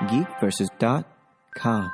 geekversus.com.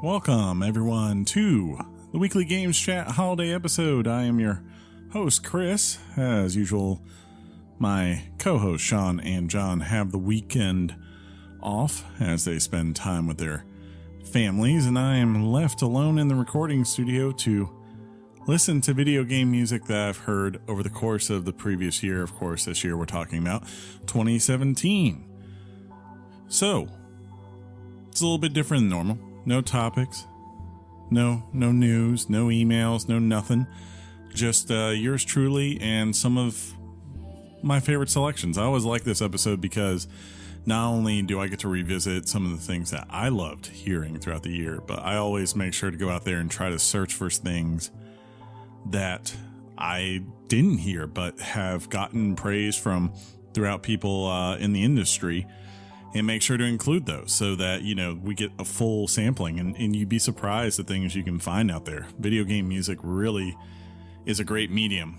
Welcome, everyone, to the Weekly Games Chat Holiday episode. I am your host, Chris. As usual, my co-hosts, Sean and John, have the weekend off as they spend time with their families, and I am left alone in the recording studio to listen to video game music that I've heard over the course of the previous year. Of course, this year we're talking about 2017. So, it's a little bit different than normal. No topics, no news, no emails, no nothing. Just yours truly and some of my favorite selections. I always like this episode because not only do I get to revisit some of the things that I loved hearing throughout the year, but I always make sure to go out there and try to search for things that I didn't hear but have gotten praise from throughout people in the industry, and make sure to include those so that, you know, we get a full sampling, and you'd be surprised at things you can find out there. Video game music really is a great medium.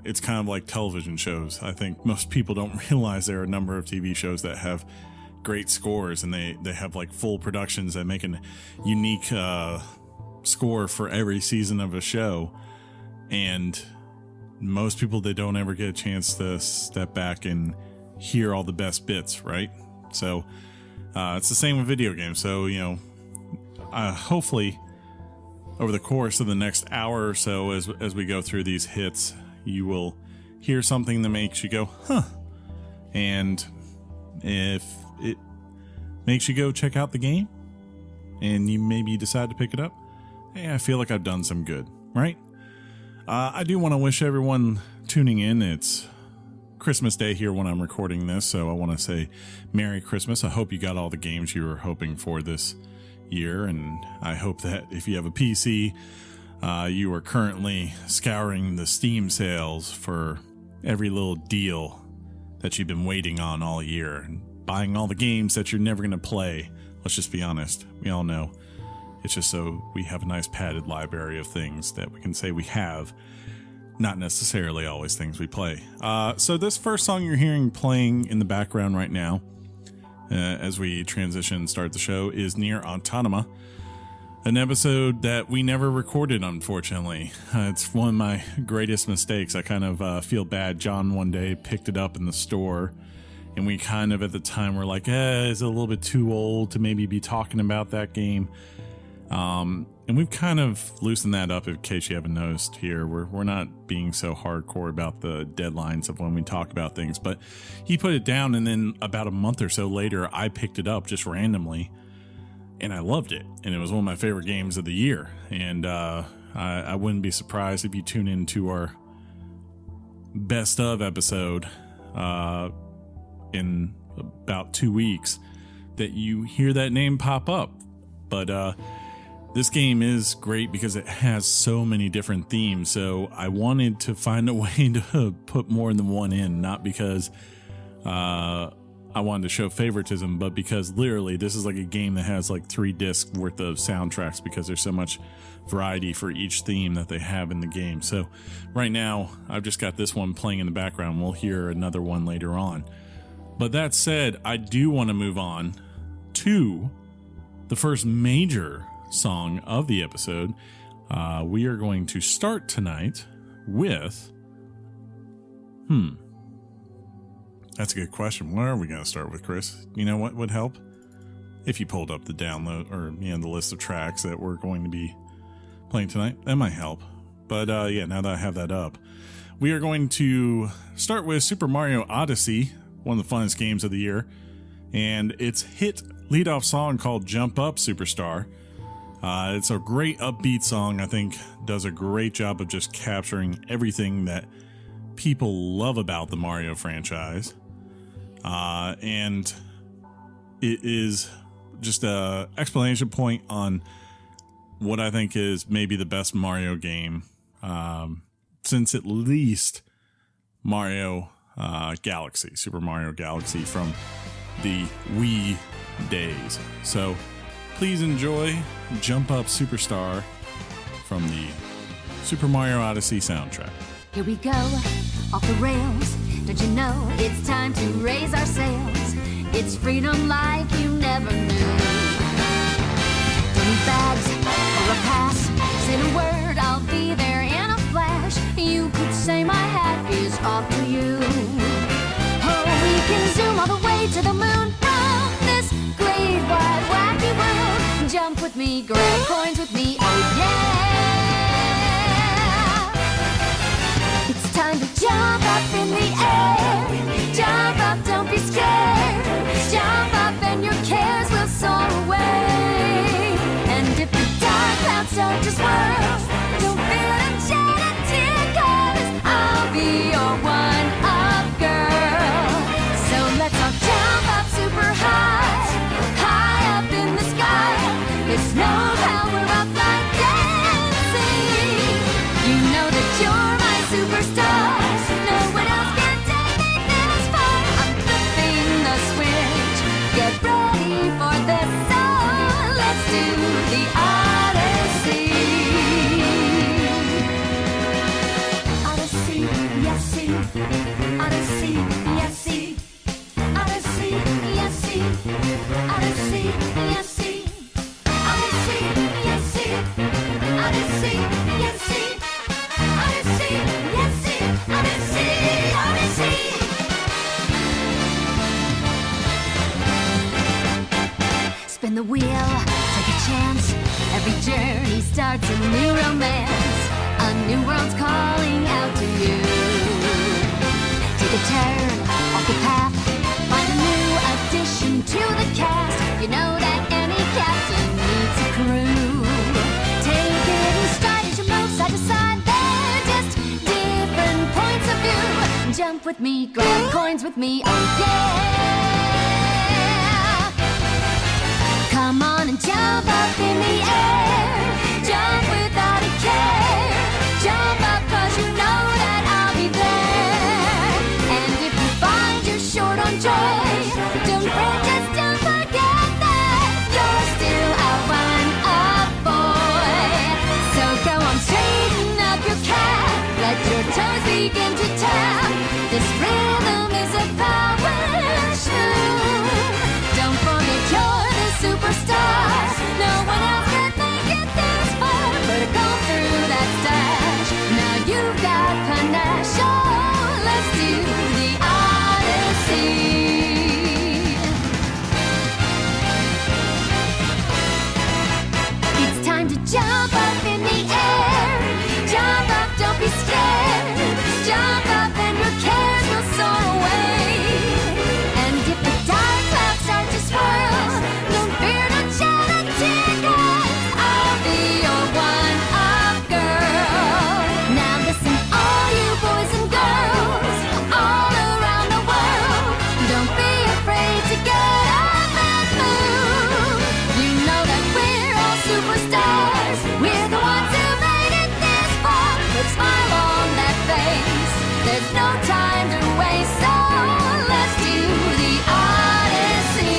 It's kind of like television shows. I think most people don't realize there are a number of TV shows that have great scores, and they have like full productions that make a unique score for every season of a show. And most people, they don't ever get a chance to step back and hear all the best bits, right? So it's the same with video games. So, you know, hopefully over the course of the next hour or so, as we go through these hits, you will hear something that makes you go, huh. And if it makes you go check out the game and you maybe decide to pick it up, hey, I feel like I've done some good, right? I do want to wish everyone tuning in, it's Christmas Day here when I'm recording this, so I want to say Merry Christmas. I hope you got all the games you were hoping for this year, and I hope that if you have a PC, you are currently scouring the Steam sales for every little deal that you've been waiting on all year, and buying all the games that you're never going to play. Let's just be honest. We all know. It's just so we have a nice padded library of things that we can say we have. Not necessarily always things we play. So this first song you're hearing playing in the background right now, as we transition and start the show, is Nier Automata, an episode that we never recorded, unfortunately. It's one of my greatest mistakes. I kind of feel bad. John one day picked it up in the store, and we kind of at the time were like, it's a little bit too old to maybe be talking about that game. And we've kind of loosened that up, in case you haven't noticed here. We're not being so hardcore about the deadlines of when we talk about things, but he put it down, and then about a month or so later, I picked it up just randomly, and I loved it. And it was one of my favorite games of the year. And I wouldn't be surprised if you tune into our best of episode in about 2 weeks that you hear that name pop up. But this game is great because it has so many different themes, so I wanted to find a way to put more than one in, not because I wanted to show favoritism, but because literally this is like a game that has like 3 discs worth of soundtracks, because there's so much variety for each theme that they have in the game. So right now I've just got this one playing in the background. We'll hear another one later on. But that said, I do want to move on to the first major song of the episode. We are going to start tonight with that's a good question. What are we going to start with, Chris? You know what would help? If you pulled up the download, or the list of tracks that we're going to be playing tonight, that might help. But now that I have that up, we are going to start with Super Mario Odyssey, one of the funnest games of the year, and its hit leadoff song called Jump Up Superstar. It's a great upbeat song. I think does a great job of just capturing everything that people love about the Mario franchise. And it is just a explanation point on what I think is maybe the best Mario game since at least Mario Galaxy, Super Mario Galaxy from the Wii days. So please enjoy Jump Up Superstar from the Super Mario Odyssey soundtrack. Here we go, off the rails. Don't you know it's time to raise our sails? It's freedom like you never knew. Don't need bags or a pass. Say the word, I'll be there in a flash. You could say my hat is off to you. Oh, we can zoom all the way to the moon from this great wide wacky world. Jump with me, grab coins with me, oh yeah. It's time to jump up in the air. Jump up, don't be scared. Jump up and your cares will soar away. And if the dark clouds start to swirl, don't feel a shed a tear, 'cause I'll be your one-up girl. So let's all jump up super high, high up in the sky. There's no power up like dancing. You know that you're my superstar. No one else can take me this far. I'm flipping the switch. Get ready for this. So let's do the Odyssey. Odyssey, yes, see. Odyssey, yes, see. Odyssey, yes, see. Odyssey, yes, see. Odyssey, yes, see. Odyssey, yes, see. Odyssey, yes, see. Odyssey, Odyssey. Spin the wheel, take a chance. Every journey starts a new romance. A new world's calling out to you. Take a turn off the path. Find a new addition to the cast. You know that any captain needs a crew. Take it in stride as you move side to side. They're just different points of view. Jump with me, grab coins with me, oh yeah. Come on and jump up in the air. Jump without a care. Jump up 'cause you know that I'll be there. And if you find you're short on joy, don't fret, just don't forget that you're still a one-up boy. So go on, straighten up your cap. Let your toes begin to tap. This rhythm is a power shoe. Don't forget you're the superstar. No one else can make it this far. But go through that stash. Now you've got panache. Oh, let's do the Odyssey. It's time to jump up in the air. Jump up, don't be scared. Jump up and your cares will soar away. And if the dark clouds start to swirl, don't fear, don't shed a tear, 'cause I'll be your one-up girl. Now listen, all you boys and girls all around the world, don't be afraid to get up and move. You know that we're all superstars. We're the ones who made it this far. Put a smile on that face. There's no time to waste, so let's do the Odyssey.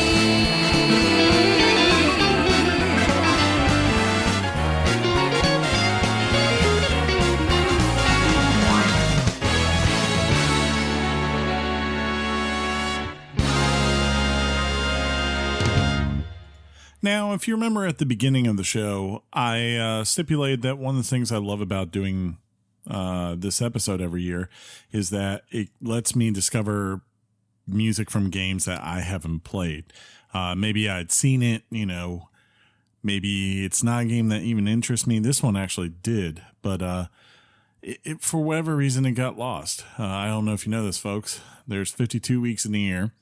Now, if you remember at the beginning of the show, I stipulated that one of the things I love about doing this episode every year is that it lets me discover music from games that I haven't played. Maybe I'd seen it, you know, maybe it's not a game that even interests me. This one actually did, but it for whatever reason, it got lost. I don't know if you know this, folks. There's 52 weeks in the year.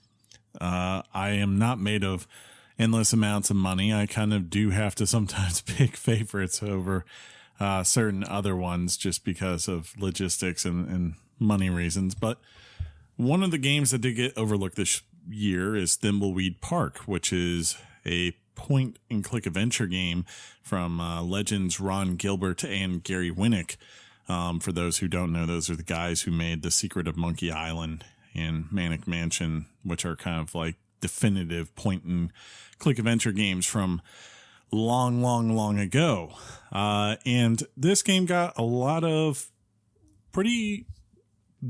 I am not made of endless amounts of money. I kind of do have to sometimes pick favorites over certain other ones just because of logistics and money reasons. But one of the games that did get overlooked this year is Thimbleweed Park, which is a point-and-click adventure game from legends Ron Gilbert and Gary Winnick. For those who don't know, those are the guys who made The Secret of Monkey Island and Manic Mansion, which are kind of like definitive point-and-click adventure games from long ago. And this game got a lot of pretty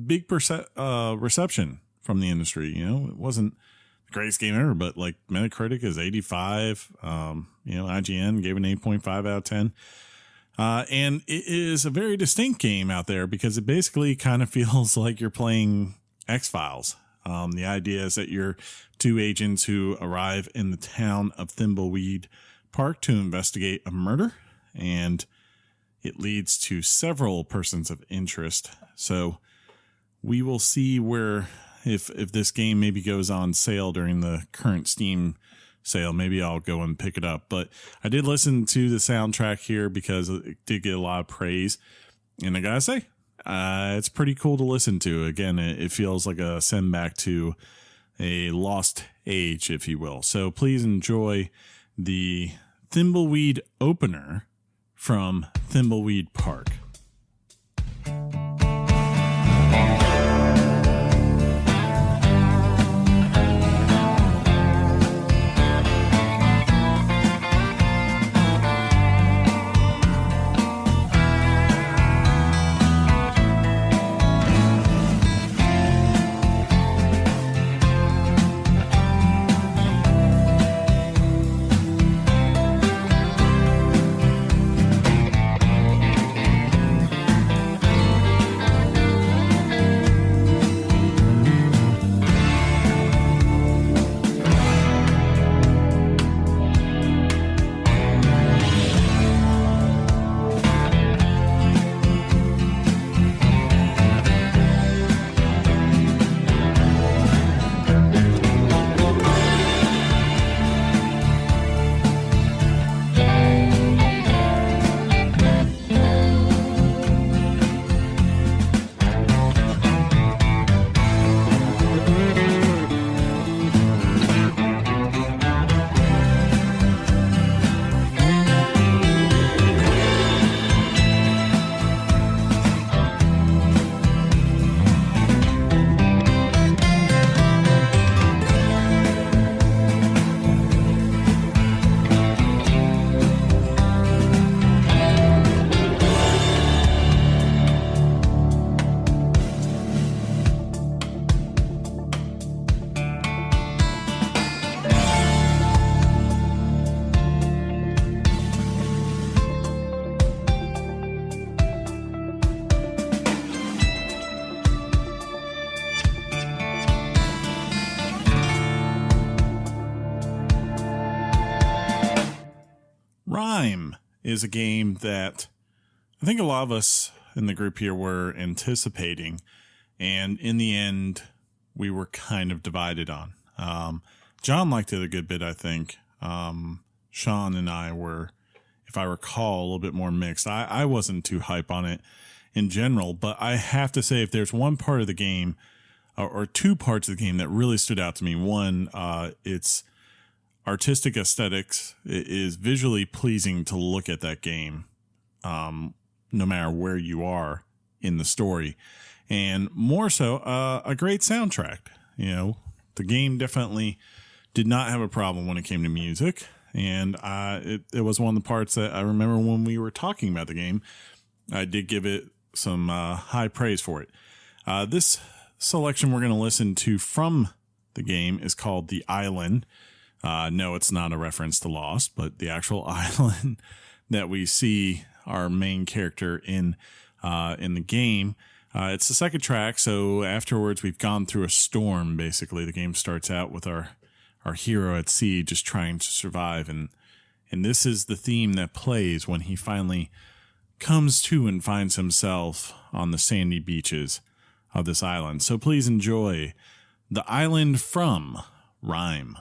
big reception from the industry. You know, it wasn't the greatest game ever, but like Metacritic is 85. IGN gave it an 8.5 out of 10. And it is a very distinct game out there because it basically kind of feels like you're playing X-Files. The idea is that you're two agents who arrive in the town of Thimbleweed Park to investigate a murder, and it leads to several persons of interest. So we will see where if this game maybe goes on sale during the current Steam sale, maybe I'll go and pick it up. But I did listen to the soundtrack here because it did get a lot of praise, and I gotta say, it's pretty cool to listen to. Again, it feels like a send back to a lost age, if you will. So please enjoy the Thimbleweed opener from Thimbleweed Park. RiMe is a game that I think a lot of us in the group here were anticipating, and in the end, we were kind of divided on. John liked it a good bit, I think. Sean and I were, if I recall, a little bit more mixed. I wasn't too hype on it in general, but I have to say, if there's one part of the game, or two parts of the game that really stood out to me, one, it's artistic aesthetics. It is visually pleasing to look at that game, no matter where you are in the story, and more so, a great soundtrack. You know, the game definitely did not have a problem when it came to music, and it was one of the parts that I remember when we were talking about the game. I did give it some high praise for it. This selection we're going to listen to from the game is called The Island. No, it's not a reference to Lost, but the actual island that we see our main character in the game. It's the second track, so afterwards we've gone through a storm, basically. The game starts out with our hero at sea just trying to survive, and this is the theme that plays when he finally comes to and finds himself on the sandy beaches of this island. So please enjoy The Island from RiMe.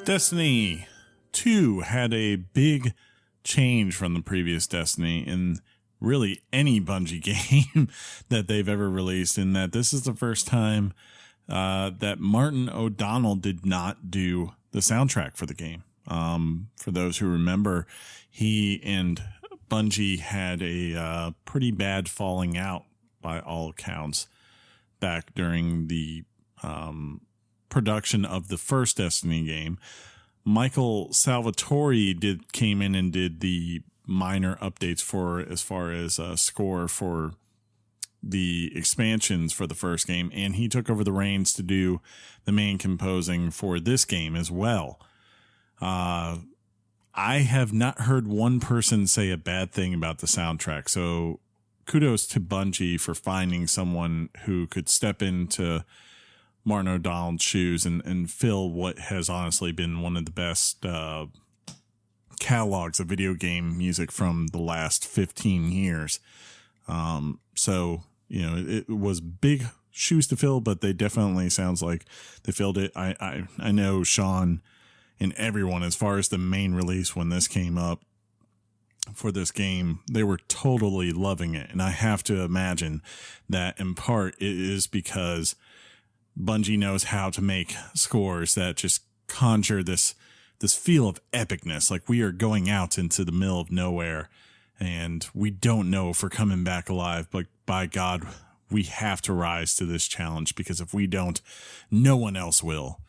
Destiny 2 had a big change from the previous Destiny in really any Bungie game that they've ever released, in that this is the first time that Martin O'Donnell did not do the soundtrack for the game. For those who remember, he and Bungie had a pretty bad falling out by all accounts back during the production of the first Destiny game. Michael Salvatore came in and did the minor updates for as far as score for the expansions for the first game, and he took over the reins to do the main composing for this game as well. I have not heard one person say a bad thing about the soundtrack, so kudos to Bungie for finding someone who could step into Martin O'Donnell's shoes and fill what has honestly been one of the best catalogs of video game music from the last 15 years. So, you know, it was big shoes to fill, but they definitely sounds like they filled it. I know Sean and everyone, as far as the main release when this came up for this game, they were totally loving it. And I have to imagine that in part it is because Bungie knows how to make scores that just conjure this feel of epicness. Like we are going out into the middle of nowhere and we don't know if we're coming back alive, but by God, we have to rise to this challenge, because if we don't, no one else will.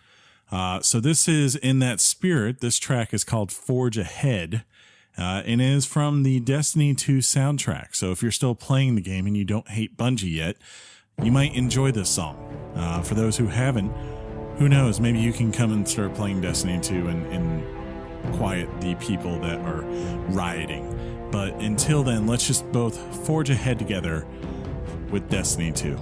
So this is in that spirit. This track is called Forge Ahead, and is from the Destiny 2 soundtrack. So if you're still playing the game and you don't hate Bungie yet, you might enjoy this song. For those who haven't, who knows, maybe you can come and start playing Destiny 2 and quiet the people that are rioting. But until then, let's just both forge ahead together with Destiny 2.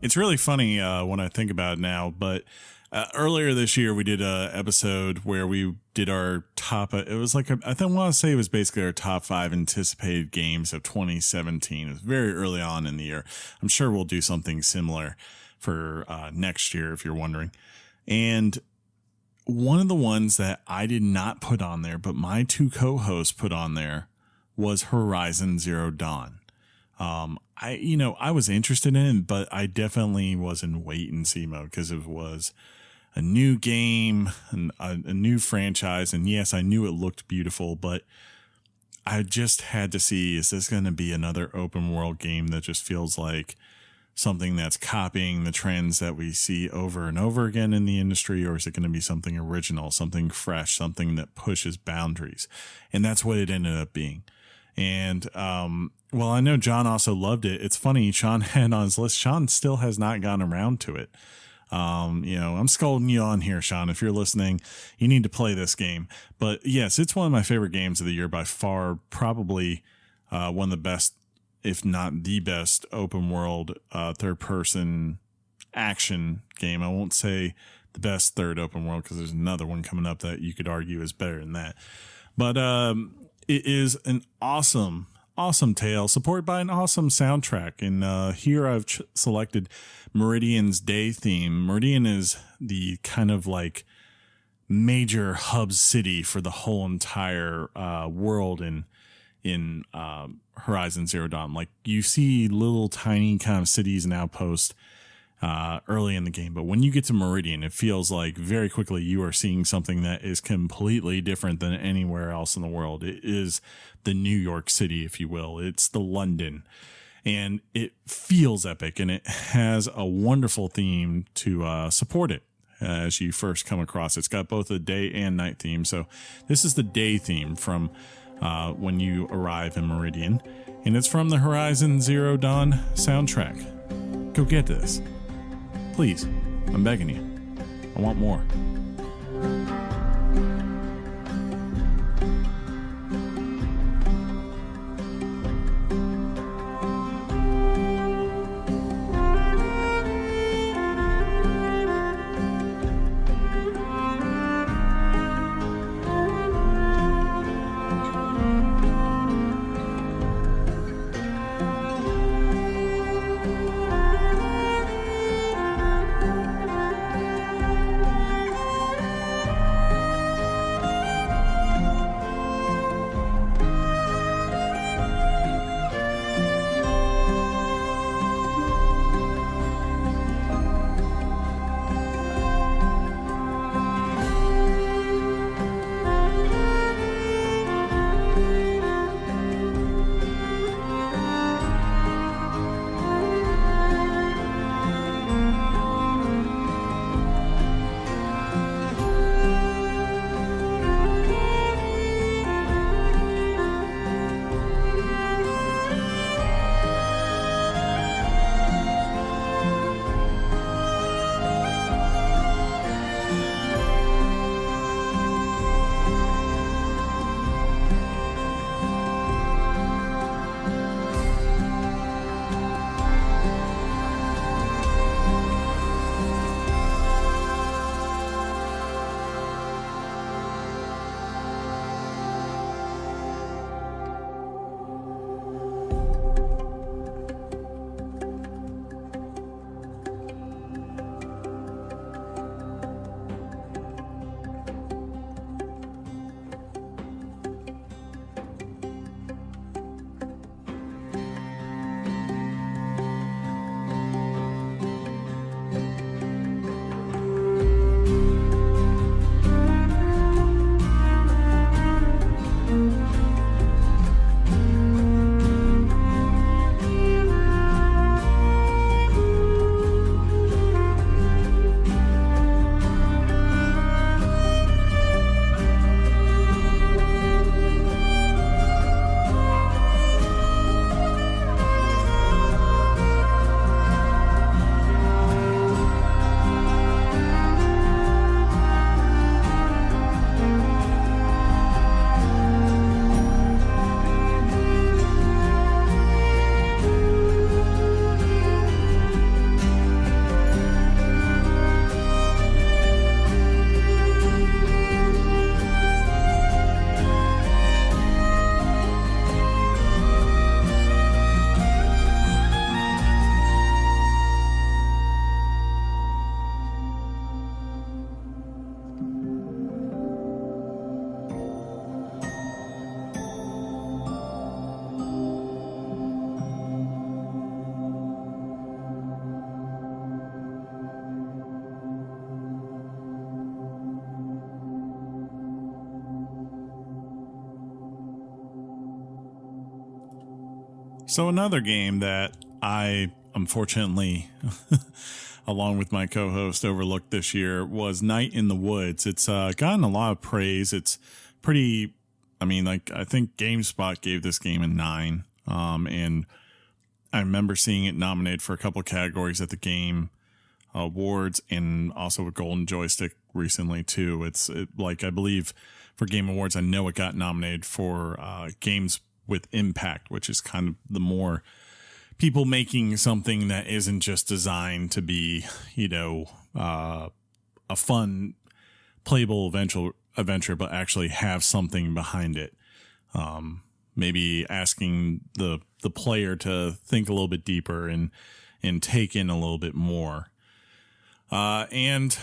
It's really funny when I think about it now, but earlier this year we did a episode where we did our top. It was like I want to say it was basically our top 5 anticipated games of 2017. It was very early on in the year. I'm sure we'll do something similar for next year if you're wondering. And one of the ones that I did not put on there, but my 2 co-hosts put on there, was Horizon Zero Dawn. I was interested in it, but I definitely was in wait and see mode because it was a new game, a new franchise. And yes, I knew it looked beautiful, but I just had to see, is this going to be another open world game that just feels like something that's copying the trends that we see over and over again in the industry, or is it going to be something original, something fresh, something that pushes boundaries? And that's what it ended up being. And, well, I know John also loved it. It's funny, Sean had on his list. Sean still has not gotten around to it. I'm scolding you on here, Sean. If you're listening, you need to play this game. But yes, it's one of my favorite games of the year by far. Probably one of the best, if not the best, open world third-person action game. I won't say the best third open world because there's another one coming up that you could argue is better than that. But it is an awesome tale supported by an awesome soundtrack. And here I've selected Meridian's Day theme. Meridian is the kind of like major hub city for the whole entire world in Horizon Zero Dawn. Like, you see little tiny kind of cities and outposts early in the game, but when you get to Meridian, it feels like very quickly you are seeing something that is completely different than anywhere else in the world. It is the New York City, if you will. It's the London, and it feels epic, and it has a wonderful theme to support it as you first come across. It's got both a day and night theme. So this is the day theme from when you arrive in Meridian, and it's from the Horizon Zero Dawn soundtrack. Go get this. Please, I'm begging you. I want more. So another game that I unfortunately, along with my co-host, overlooked this year was Night in the Woods. It's gotten a lot of praise. It's pretty, I think GameSpot gave this game a 9. And I remember seeing it nominated for a couple of categories at the Game Awards and also a Golden Joystick recently too. I believe for Game Awards, I know it got nominated for games with impact, which is kind of the more people making something that isn't just designed to be, a fun, playable adventure, but actually have something behind it. Maybe asking the player to think a little bit deeper and take in a little bit more. And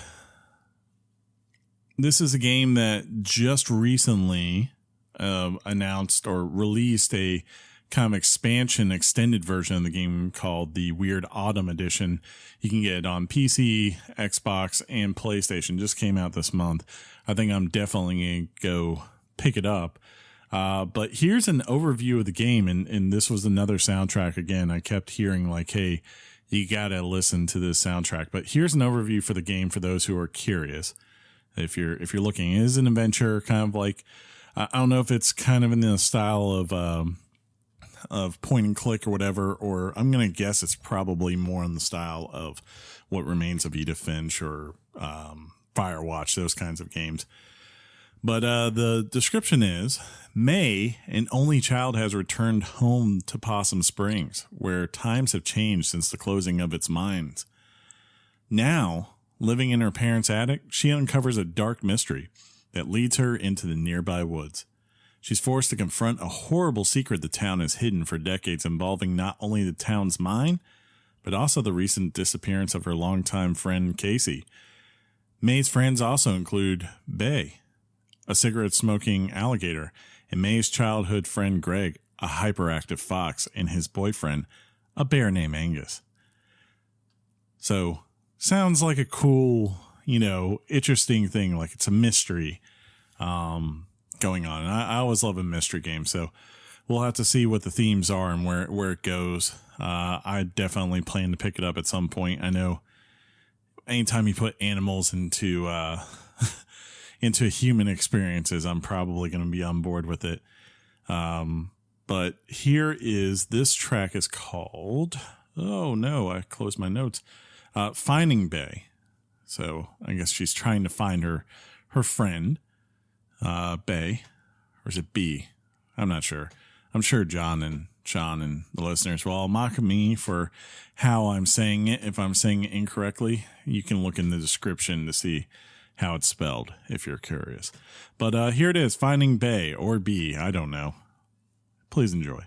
this is a game that just recently announced or released a kind of extended version of the game called the Weird Autumn Edition. You can get it on PC, Xbox, and PlayStation. Just came out this month. I think I'm definitely going to go pick it up. But here's an overview of the game, and this was another soundtrack. Again, I kept hearing like, hey, you got to listen to this soundtrack. But here's an overview for the game for those who are curious. If you're looking, it is an adventure, kind of like, I don't know if it's kind of in the style of point and click or whatever, or I'm going to guess it's probably more in the style of What Remains of Edith Finch or Firewatch, those kinds of games. But the description is, May, an only child, has returned home to Possum Springs, where times have changed since the closing of its mines. Now, living in her parents' attic, she uncovers a dark mystery that leads her into the nearby woods. She's forced to confront a horrible secret the town has hidden for decades, involving not only the town's mine, but also the recent disappearance of her longtime friend Casey. May's friends also include Bay, a cigarette-smoking alligator, and May's childhood friend Greg, a hyperactive fox, and his boyfriend, a bear named Angus. So, sounds like a cool, interesting thing, like it's a mystery going on. And I always love a mystery game, so we'll have to see what the themes are and where it goes. I definitely plan to pick it up at some point. I know anytime you put animals into into human experiences, I'm probably going to be on board with it. But here is, this track is called, oh no, I closed my notes. Finding Bay. So I guess she's trying to find her friend, Bay, or is it B? I'm not sure. I'm sure John and Sean and the listeners will all mock me for how I'm saying it. If I'm saying it incorrectly, you can look in the description to see how it's spelled if you're curious. But here it is, Finding Bay, or B, I don't know. Please enjoy.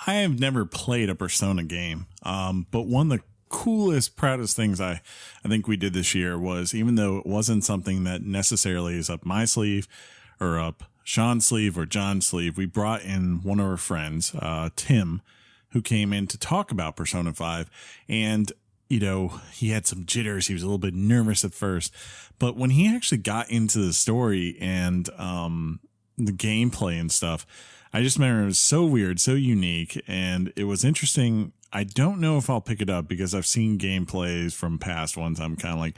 I have never played a Persona game, but one of the coolest, proudest things I think we did this year was, even though it wasn't something that necessarily is up my sleeve or up Sean's sleeve or John's sleeve, we brought in one of our friends, Tim, who came in to talk about Persona 5. And, you know, he had some jitters. He was a little bit nervous at first. But when he actually got into the story and the gameplay and stuff, I just remember it was so weird, so unique, and it was interesting. I don't know if I'll pick it up because I've seen gameplays from past ones. I'm kind of like,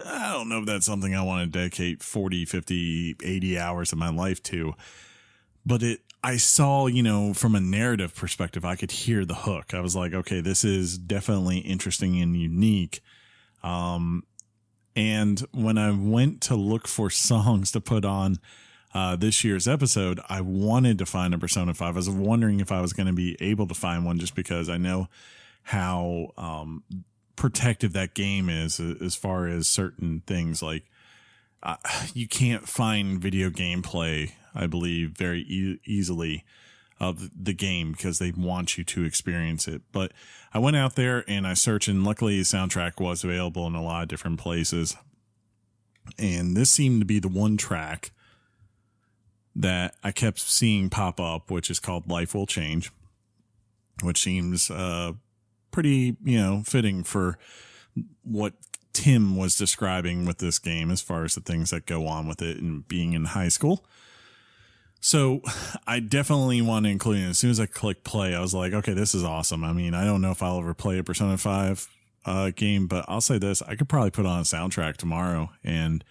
I don't know if that's something I want to dedicate 40, 50, 80 hours of my life to. But I saw, you know, from a narrative perspective, I could hear the hook. I was like, okay, this is definitely interesting and unique. And when I went to look for songs to put on this year's episode, I wanted to find a Persona 5. I was wondering if I was going to be able to find one, just because I know how protective that game is as far as certain things. Like you can't find video gameplay, I believe, very easily of the game because they want you to experience it. But I went out there and I searched, and luckily the soundtrack was available in a lot of different places. And this seemed to be the one track that I kept seeing pop up, which is called Life Will Change, which seems pretty, you know, fitting for what Tim was describing with this game as far as the things that go on with it and being in high school. So I definitely want to include it. As soon as I clicked play, I was like, okay, this is awesome. I mean, I don't know if I'll ever play a Persona 5 game, but I'll say this, I could probably put on a soundtrack tomorrow, and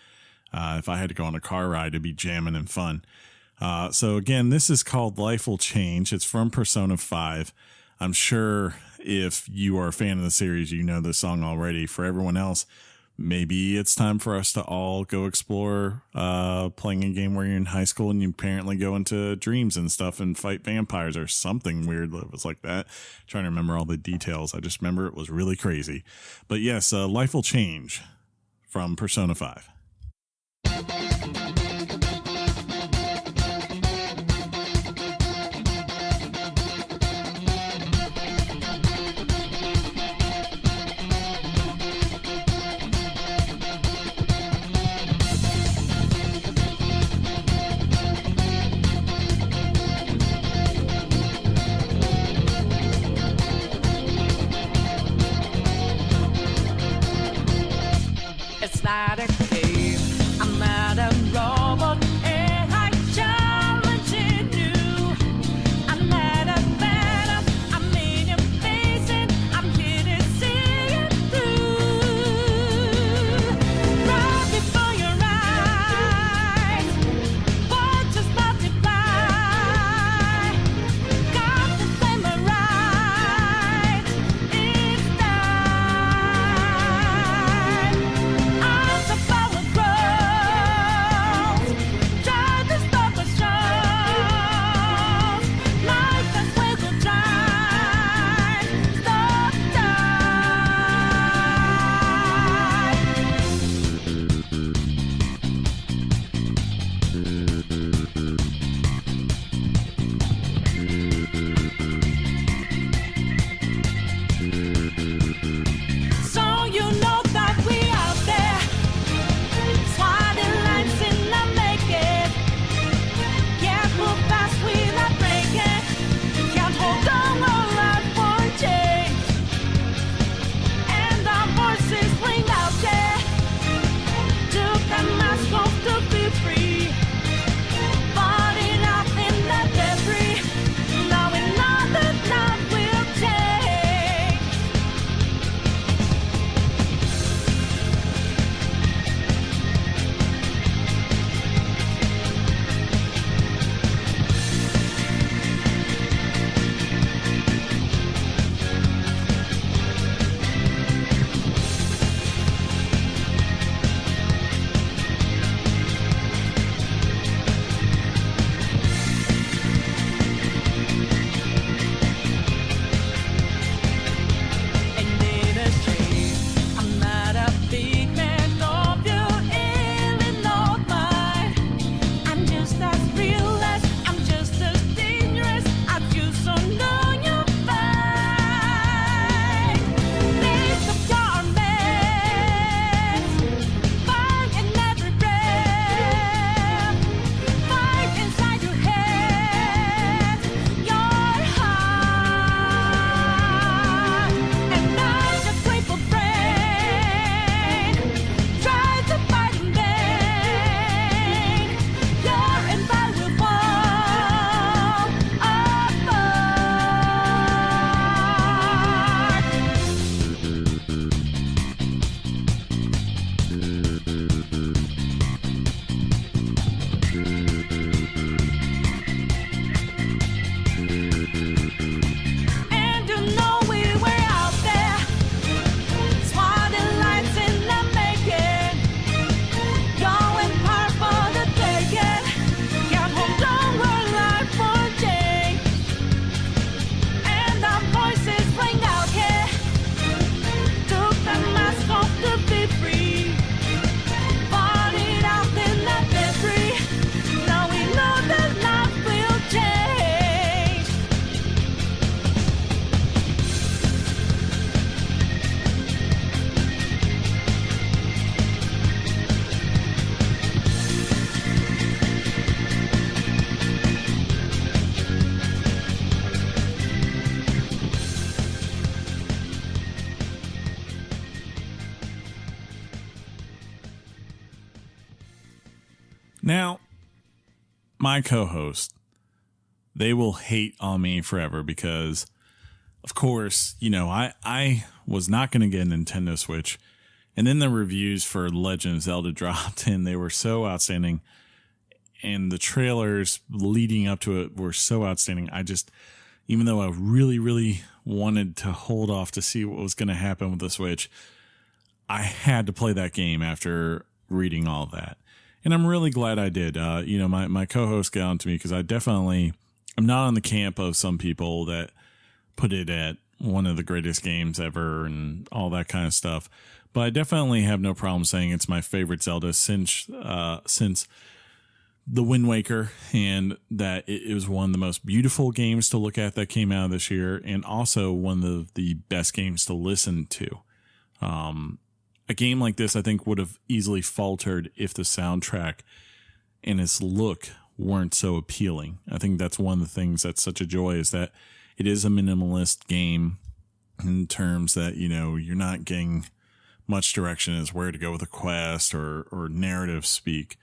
if I had to go on a car ride, it'd be jamming and fun. So again, this is called Life Will Change. It's from Persona 5. I'm sure if you are a fan of the series, you know the song already. For everyone else, maybe it's time for us to all go explore playing a game where you're in high school and you apparently go into dreams and stuff and fight vampires or something weird that was like that. I'm trying to remember all the details. I just remember it was really crazy. But yes, Life Will Change from Persona 5. Not a game, I'm not a robot, and I challenge you. I'm not a phantom, I'm in your face and I'm here to see you through. Right before your eyes, what just multiply? Got the flame right, it's time. I'm so far Now, my co-host, they will hate on me forever because, of course, I was not going to get a Nintendo Switch. And then the reviews for Legend of Zelda dropped, and they were so outstanding. And the trailers leading up to it were so outstanding. Even though I really, really wanted to hold off to see what was going to happen with the Switch, I had to play that game after reading all that. And I'm really glad I did. My co-host got on to me because I'm not on the camp of some people that put it at one of the greatest games ever and all that kind of stuff. But I definitely have no problem saying it's my favorite Zelda since the Wind Waker, and that it was one of the most beautiful games to look at that came out this year, and also one of the best games to listen to. A game like this, I think, would have easily faltered if the soundtrack and its look weren't so appealing. I think that's one of the things that's such a joy, is that it is a minimalist game in terms that, you're not getting much direction as where to go with a quest or narrative speak.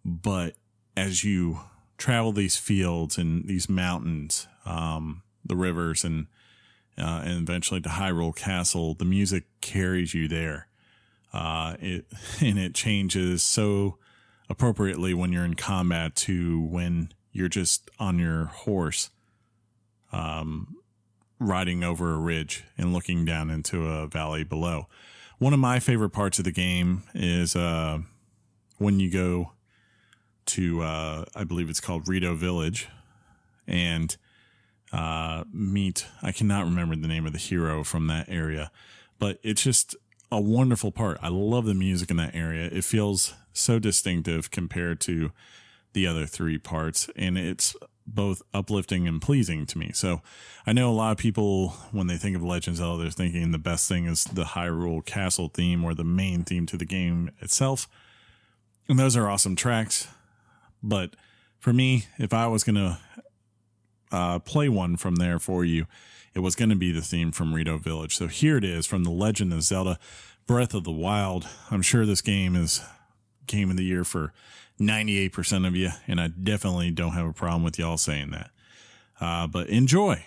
But as you travel these fields and these mountains, the rivers, and eventually to Hyrule Castle, the music carries you there. It changes so appropriately when you're in combat to when you're just on your horse, riding over a ridge and looking down into a valley below. One of my favorite parts of the game is when you go to, I believe it's called Rito Village, and meet, I cannot remember the name of the hero from that area, but it's just a wonderful part. I love the music in that area. It feels so distinctive compared to the other three parts, and it's both uplifting and pleasing to me. So I know a lot of people, when they think of Legend of Zelda, they're thinking the best thing is the Hyrule Castle theme or the main theme to the game itself. And those are awesome tracks. But for me, if I was going to play one from there for you, it was going to be the theme from Rito Village. So here it is from The Legend of Zelda Breath of the Wild. I'm sure this game is Game of the Year for 98% of you, and I definitely don't have a problem with y'all saying that. But enjoy.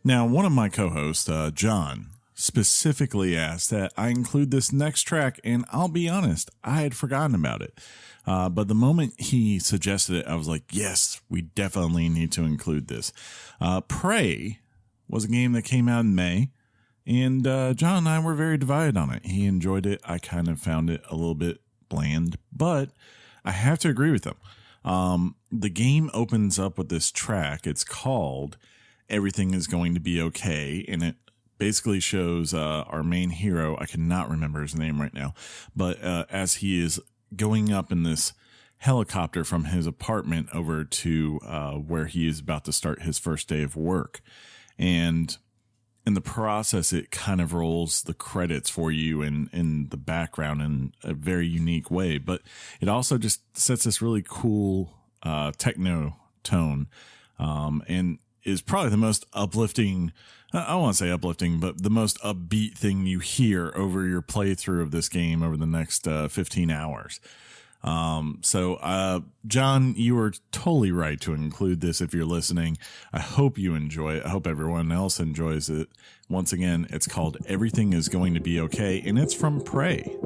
Now, one of my co-hosts, John, specifically asked that I include this next track, and I'll be honest, I had forgotten about it. But the moment he suggested it, I was like, yes, we definitely need to include this. Prey was a game that came out in May, and John and I were very divided on it. He enjoyed it. I kind of found it a little bit bland, but I have to agree with him. The game opens up with this track. It's called Everything Is Going to Be Okay, and it basically shows our main hero. I cannot remember his name right now, but as he is going up in this helicopter from his apartment over to where he is about to start his first day of work. And in the process, it kind of rolls the credits for you in the background in a very unique way. But it also just sets this really cool techno tone and is probably the most uplifting, I don't want to say uplifting, but the most upbeat thing you hear over your playthrough of this game over the next 15 hours. So John, you were totally right to include this if you're listening. I hope you enjoy it. I hope everyone else enjoys it. Once again, it's called Everything Is Going to Be Okay, and it's from Prey.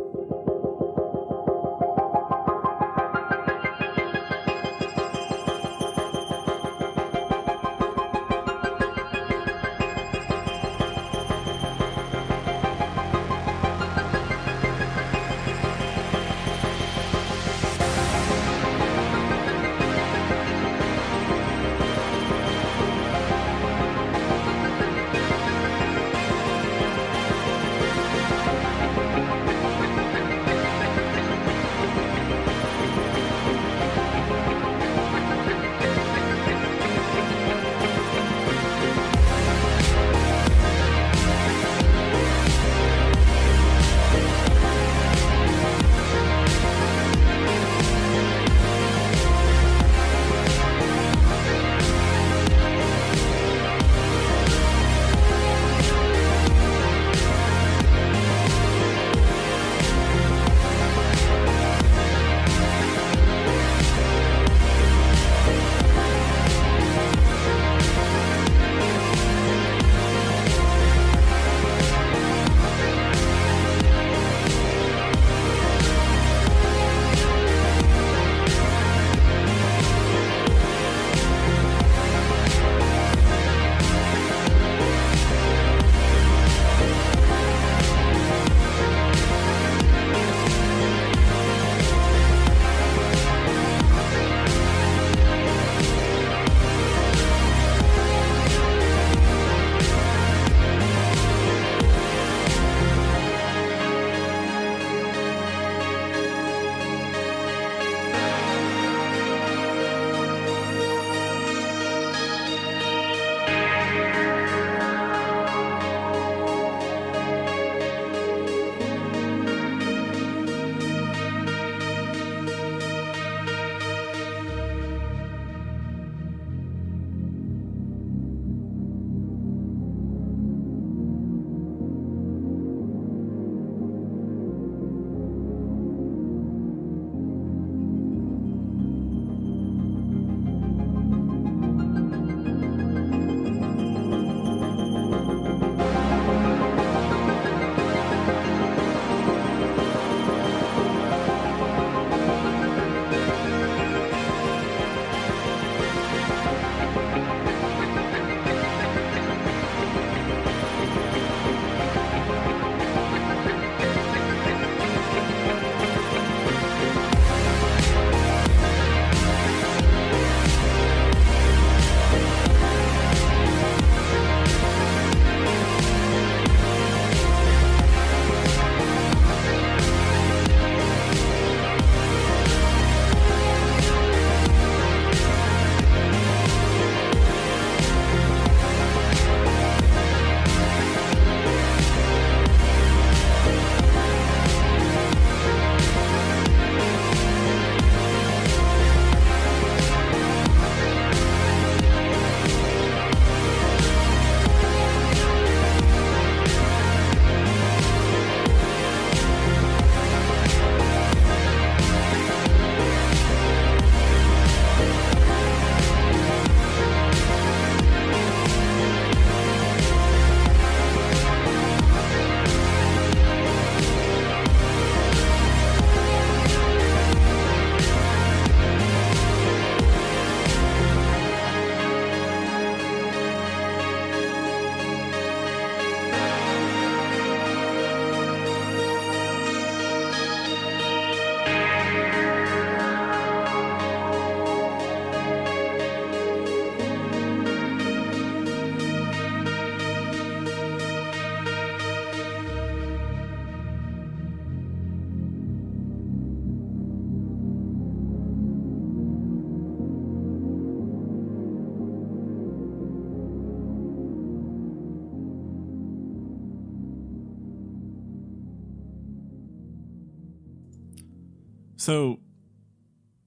So,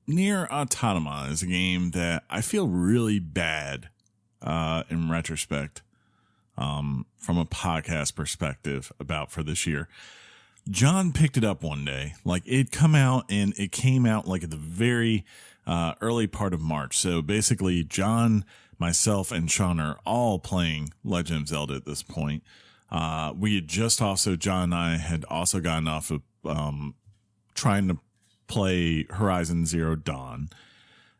Nier Automata is a game that I feel really bad in retrospect from a podcast perspective about for this year. John picked it up one day. Like, it came out like at the very early part of March. So basically, John, myself, and Sean are all playing Legend of Zelda at this point. We had just also, John and I had also gotten off of trying to play Horizon Zero Dawn.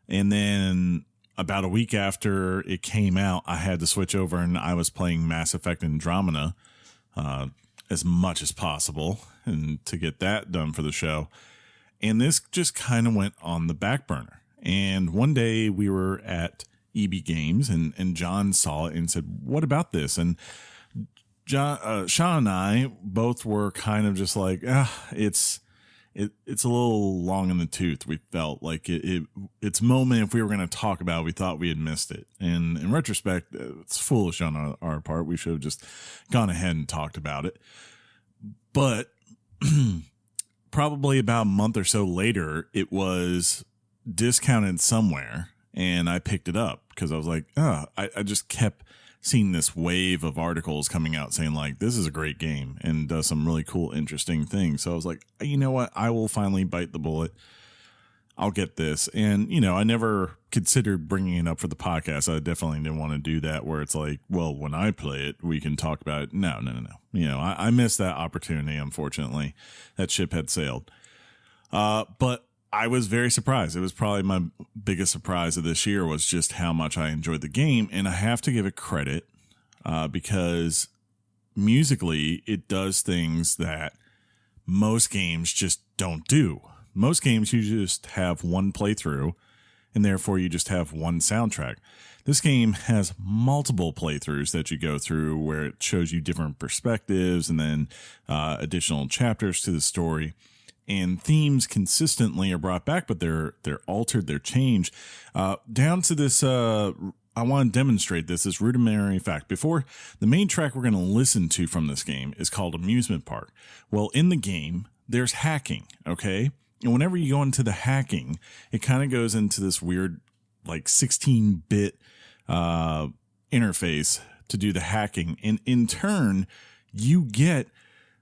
And then about a week after it came out, I had to switch over and I was playing Mass Effect Andromeda as much as possible and to get that done for the show. And this just kind of went on the back burner. And one day we were at EB Games and John saw it and said, "What about this?" And Sean and I both were kind of just like, it's a little long in the tooth. We felt like its moment, if we were going to talk about it, we thought we had missed it. And in retrospect, it's foolish on our part. We should have just gone ahead and talked about it. But probably about a month or so later, it was discounted somewhere, and I picked it up because I was like, I just kept seeing this wave of articles coming out saying like, this is a great game and does some really cool, interesting things. So I was like, you know what? I will finally bite the bullet. I'll get this. And, I never considered bringing it up for the podcast. I definitely didn't want to do that where it's like, well, when I play it, we can talk about it. No. I missed that opportunity. Unfortunately, that ship had sailed. But I was very surprised. It was probably my biggest surprise of this year was just how much I enjoyed the game. And I have to give it credit because musically it does things that most games just don't do. Most games, you just have one playthrough and therefore you just have one soundtrack. This game has multiple playthroughs that you go through where it shows you different perspectives and then additional chapters to the story. And themes consistently are brought back, but they're altered, they're changed. Down to this, I want to demonstrate this rudimentary fact. Before, the main track we're going to listen to from this game is called Amusement Park. Well, in the game, there's hacking, okay? And whenever you go into the hacking, it kind of goes into this weird, like 16-bit interface to do the hacking. And in turn, you get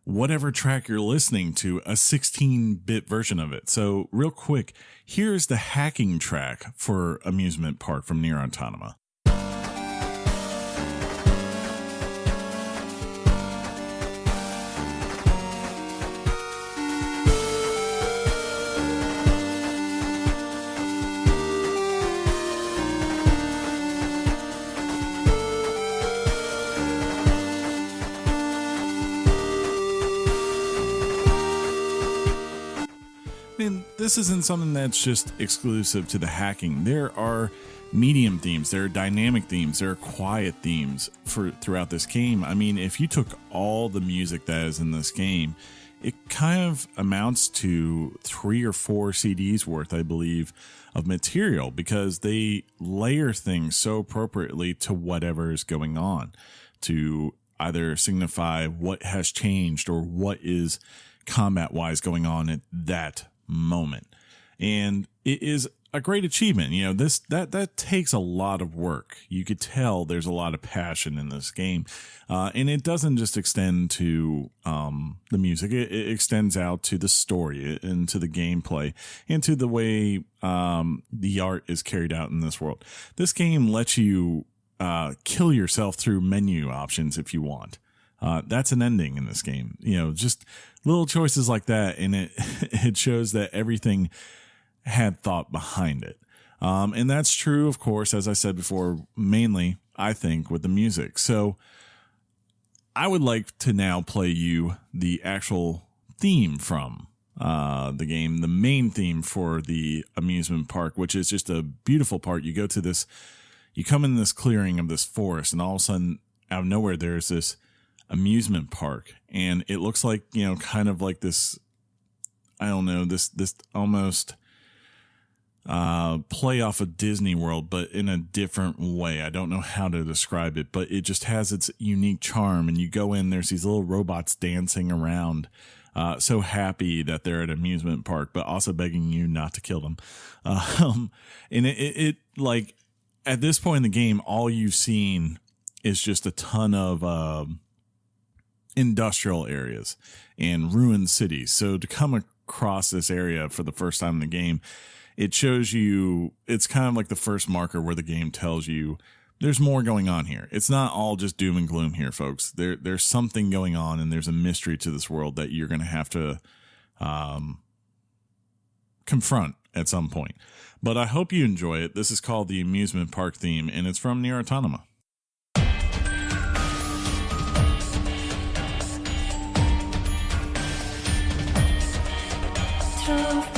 whatever track you're listening to, a 16-bit version of it. So real quick, here's the hacking track for Amusement Park from Nier Automata. And this isn't something that's just exclusive to the hacking. There are medium themes, there are dynamic themes, there are quiet themes throughout this game. I mean, if you took all the music that is in this game, it kind of amounts to 3 or 4 CDs worth, I believe, of material because they layer things so appropriately to whatever is going on to either signify what has changed or what is combat-wise going on at that moment. And it is a great achievement. That takes a lot of work. You could tell there's a lot of passion in this game. And it doesn't just extend to the music. It extends out to the story and to the gameplay and to the way the art is carried out in this world. This game lets you kill yourself through menu options if you want. That's an ending in this game. Just little choices like that, and it shows that everything had thought behind it. And that's true, of course, as I said before, mainly, I think, with the music. So I would like to now play you the actual theme from the game, the main theme for the amusement park, which is just a beautiful part. You go to this, you come in this clearing of this forest, and all of a sudden, out of nowhere, there's this amusement park, and it looks like, kind of like this, I don't know, this almost play off of Disney World, but in a different way. I don't know how to describe it, but it just has its unique charm. And you go in, there's these little robots dancing around so happy that they're at an amusement park, but also begging you not to kill them. And it like at this point in the game, all you've seen is just a ton of industrial areas and ruined cities. So to come across this area for the first time in the game, it shows you, it's kind of like the first marker where the game tells you there's more going on here. It's not all just doom and gloom here, folks. There's something going on, and there's a mystery to this world that you're going to have to confront at some point. But I hope you enjoy it. This is called the Amusement Park theme, and it's from Nier Automata. Flinthook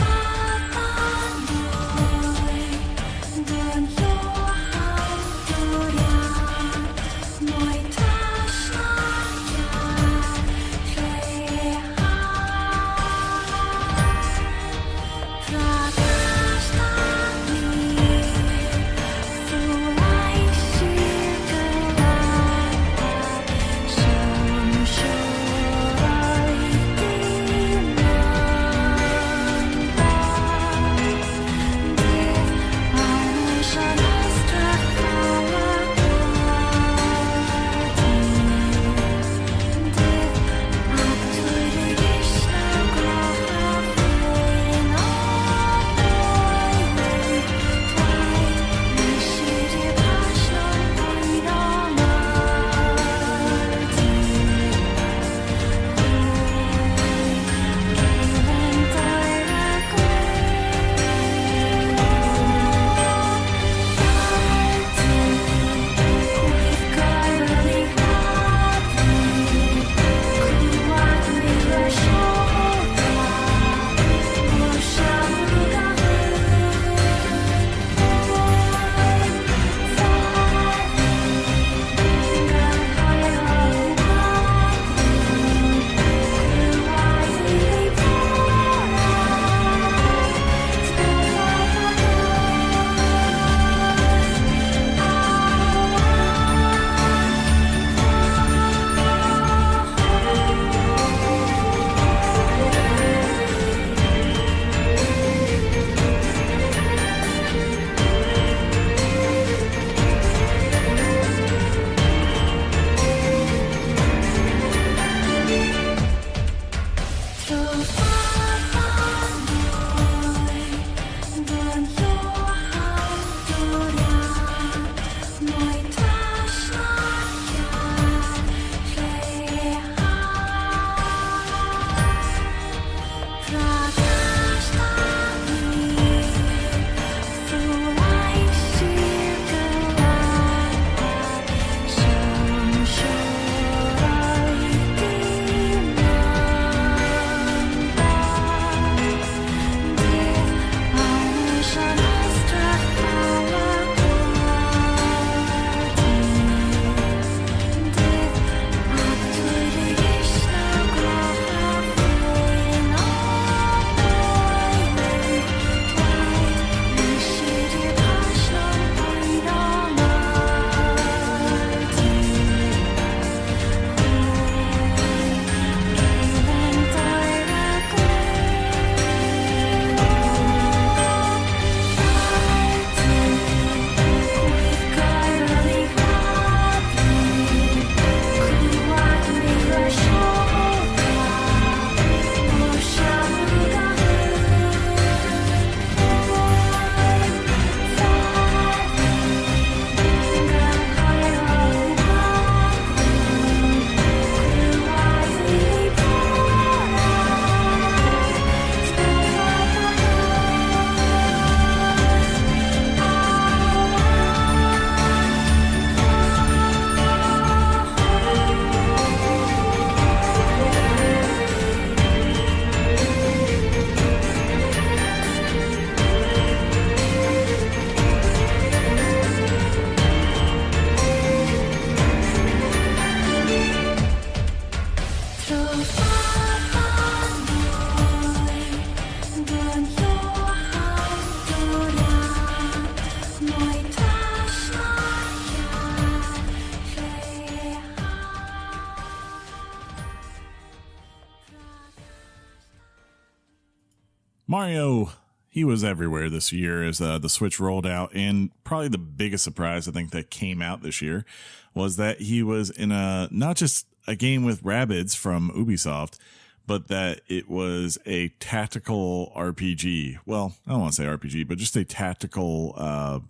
Mario, he was everywhere this year as the Switch rolled out, and probably the biggest surprise I think that came out this year was that he was in not just a game with Rabbids from Ubisoft, but that it was a tactical RPG. Well, I don't want to say RPG, but just a tactical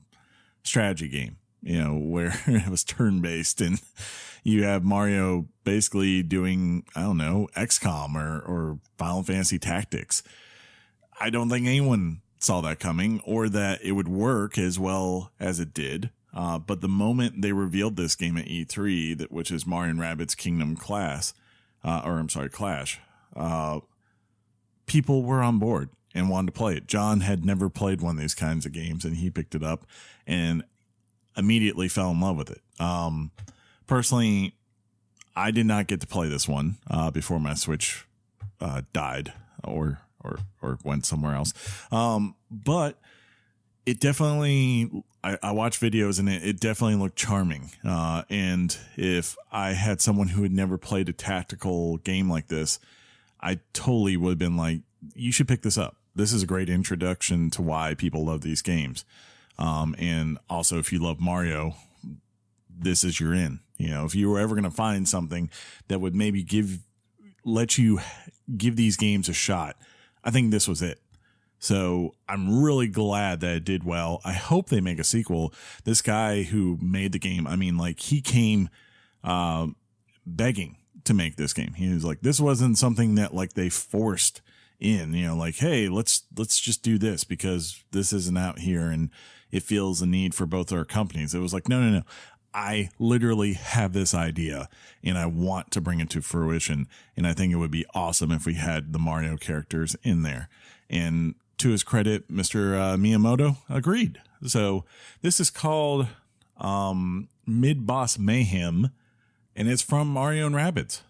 strategy game, where it was turn-based, and you have Mario basically doing, I don't know, XCOM or Final Fantasy Tactics. I don't think anyone saw that coming or that it would work as well as it did. But the moment they revealed this game at E3, which is Mario and Rabbids Kingdom Clash, people were on board and wanted to play it. John had never played one of these kinds of games, and he picked it up and immediately fell in love with it. Personally, I did not get to play this one before my Switch died or went somewhere else. But it definitely, I watched videos and it definitely looked charming. And if I had someone who had never played a tactical game like this, I totally would have been like, you should pick this up. This is a great introduction to why people love these games. And also, if you love Mario, this is your in. If you were ever going to find something that would maybe let you give these games a shot, I think this was it. So I'm really glad that it did well. I hope they make a sequel. This guy who made the game, he came begging to make this game. He was like, this wasn't something that they forced in, hey, let's just do this because this isn't out here and it feels a need for both our companies. It was like, no. I literally have this idea and I want to bring it to fruition. And I think it would be awesome if we had the Mario characters in there. And to his credit, Mr. Miyamoto agreed. So this is called Mid-Boss Mayhem, and it's from Mario and Rabbids.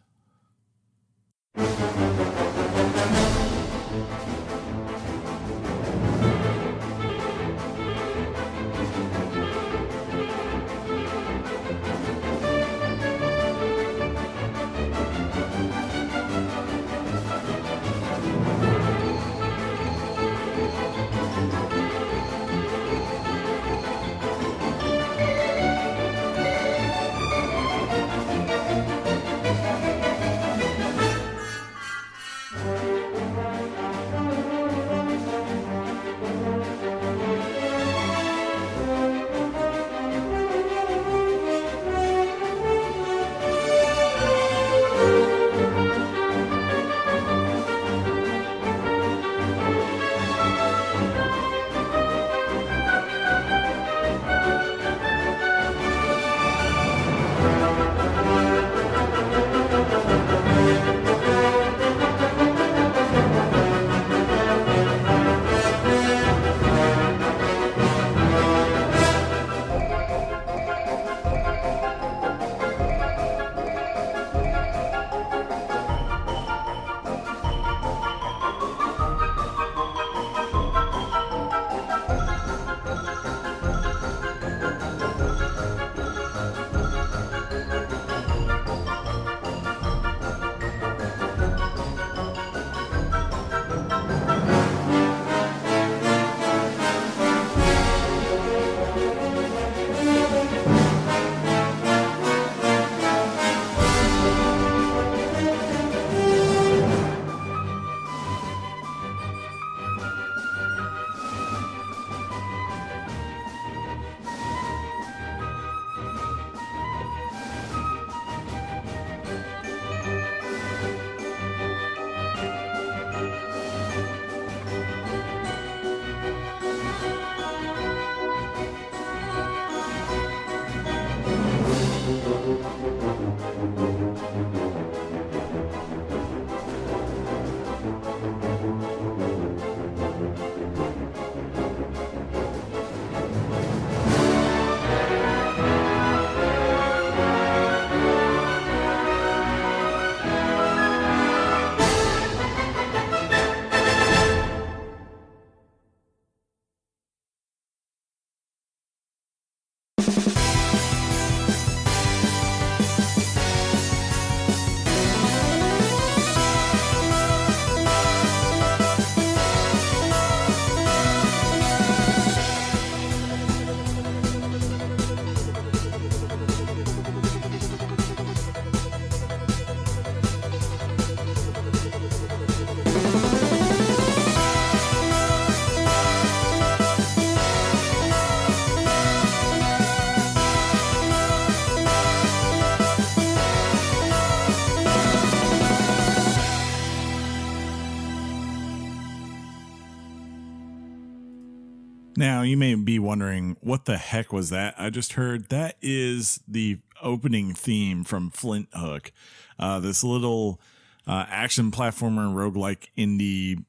Now, you may be wondering, what the heck was that I just heard? That is the opening theme from Flinthook, this little action platformer roguelike indie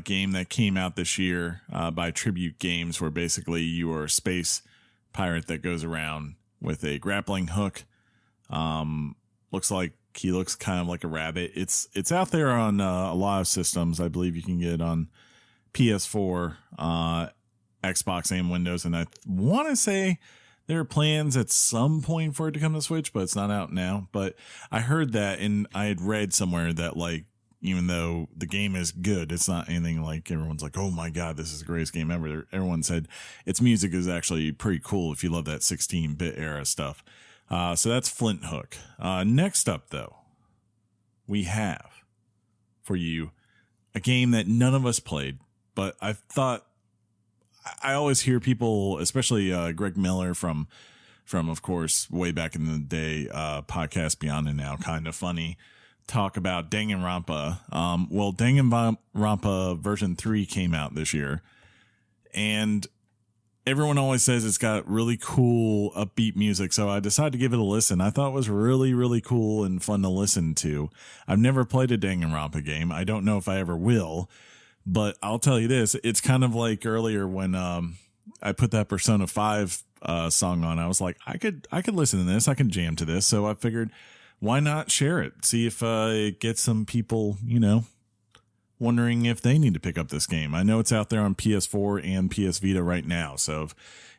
game that came out this year by Tribute Games, where basically you are a space pirate that goes around with a grappling hook. Looks like he looks kind of like a rabbit. It's out there on a lot of systems. I believe you can get it on PS4, Xbox, and Windows. And I want to say there are plans at some point for it to come to Switch, but it's not out now. But I heard that, and I had read somewhere that, like, even though the game is good, it's not anything like everyone's like, oh my God, this is the greatest game ever. Everyone said its music is actually pretty cool if you love that 16-bit era stuff. So that's Flinthook. Next up, though, we have for you a game that none of us played, but I thought, I always hear people, especially Greg Miller from of course way back in the day, podcast Beyond and Now, Kind of Funny, talk about Danganronpa. Well, Danganronpa version 3 came out this year, and everyone always says it's got really cool upbeat music, so I decided to give it a listen. I thought it was really, really cool and fun to listen to. I've never played a Danganronpa game. I don't know if I ever will. But I'll tell you this, it's kind of like earlier when I put that Persona 5 song on. I was like, I could listen to this. I can jam to this. So I figured, why not share it? See if it gets some people, wondering if they need to pick up this game. I know it's out there on PS4 and PS Vita right now. So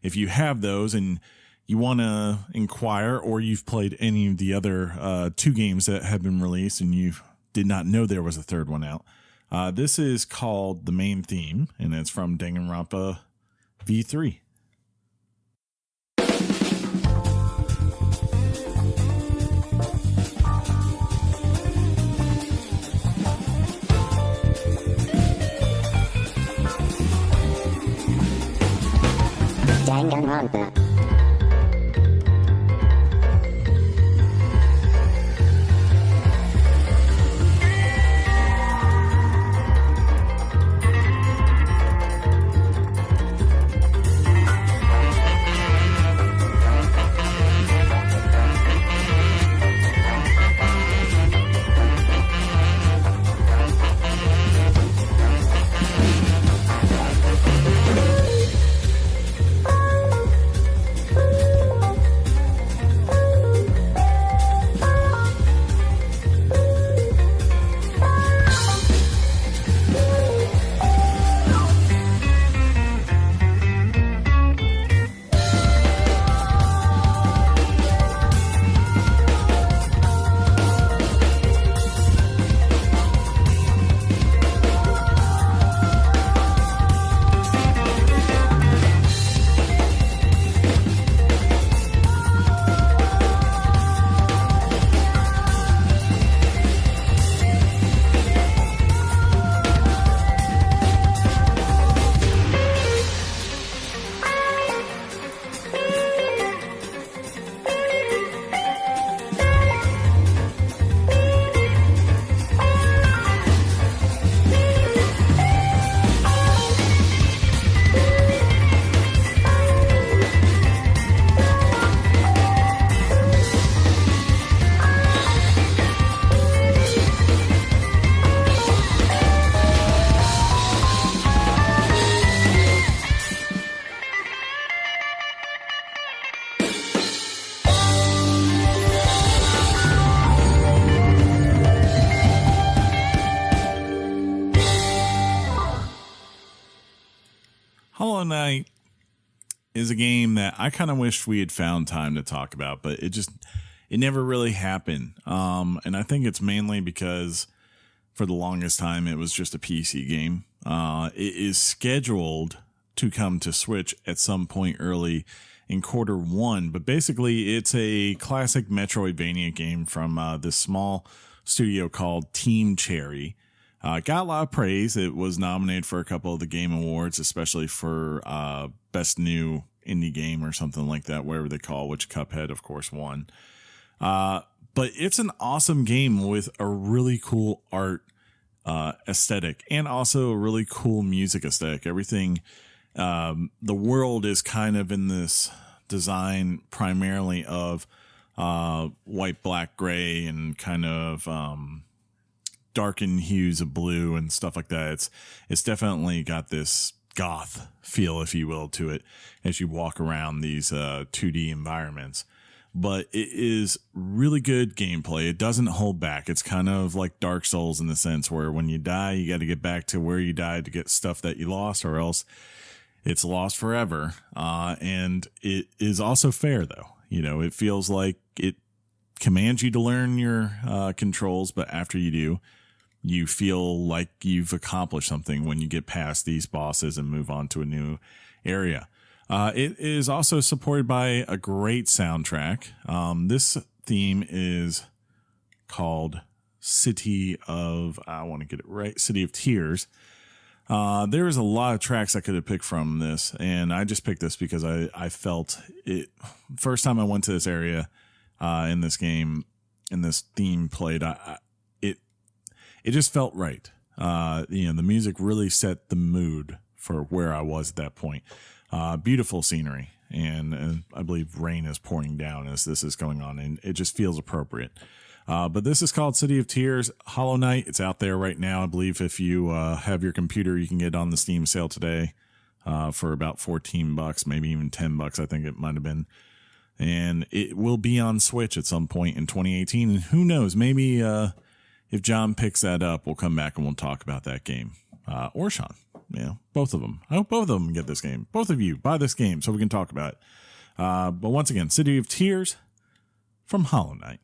if you have those and you want to inquire, or you've played any of the other 2 games that have been released and you did not know there was a third one out, this is called The Main Theme, and it's from Danganronpa V3. Danganronpa. Hollow Knight is a game that I kind of wish we had found time to talk about, but it never really happened. And I think it's mainly because for the longest time it was just a PC game. It is scheduled to come to Switch at some point early in Q1, but basically it's a classic Metroidvania game from this small studio called Team Cherry. Got a lot of praise. It was nominated for a couple of the Game Awards, especially for Best New Indie Game or something like that, whatever they call, which Cuphead, of course, won. But it's an awesome game with a really cool art aesthetic and also a really cool music aesthetic. Everything The world is kind of in this design primarily of white, black, gray, and kind of darkened hues of blue and stuff like that. It's definitely got this goth feel, if you will, to it as you walk around these 2D environments. But it is really good gameplay. It doesn't hold back. It's kind of like Dark Souls in the sense where when you die, you got to get back to where you died to get stuff that you lost, or else it's lost forever. And it is also fair, though. You know, it feels like it commands you to learn your controls, but after you do, you feel like you've accomplished something when you get past these bosses and move on to a new area. It is also supported by a great soundtrack. This theme is called City of Tears. There is a lot of tracks I could have picked from this, and I just picked this because I felt it. First time I went to this area in this game, and this theme played, it just felt right. The music really set the mood for where I was at that point. Beautiful scenery, and I believe rain is pouring down as this is going on, and it just feels appropriate. But this is called City of Tears, Hollow Knight. It's out there right now. I believe if you have your computer, you can get it on the Steam sale today for about $14, maybe even $10. I think it might have been. And it will be on Switch at some point in 2018. And who knows, maybe if John picks that up, we'll come back and we'll talk about that game. Or Sean, both of them. I hope both of them get this game. Both of you buy this game so we can talk about it. But once again, City of Tears from Hollow Knight.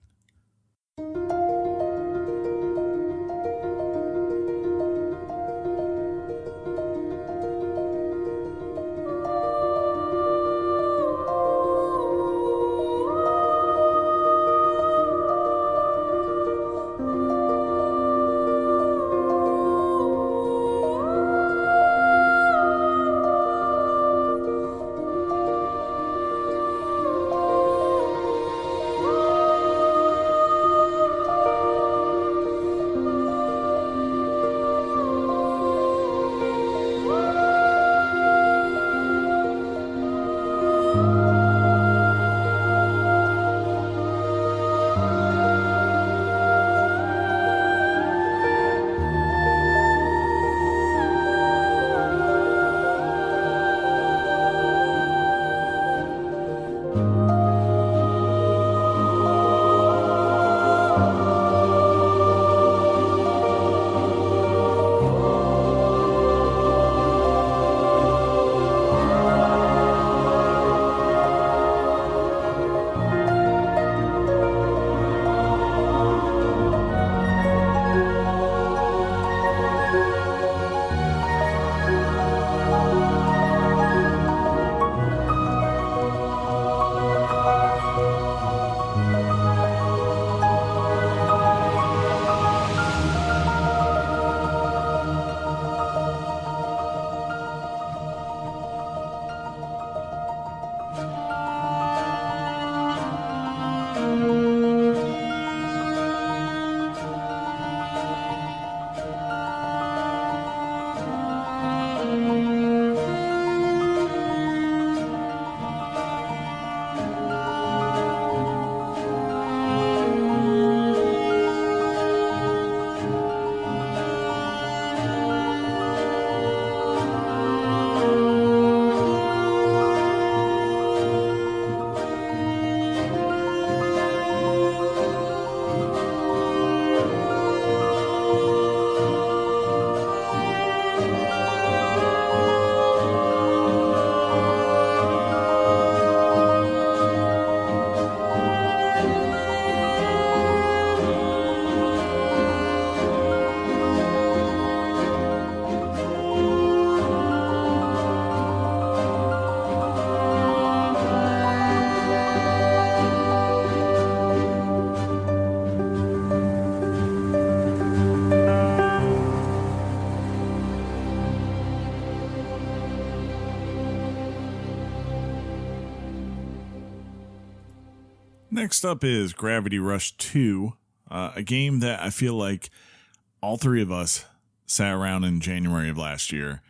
Next up is Gravity Rush 2, a game that I feel like all three of us sat around in January of last year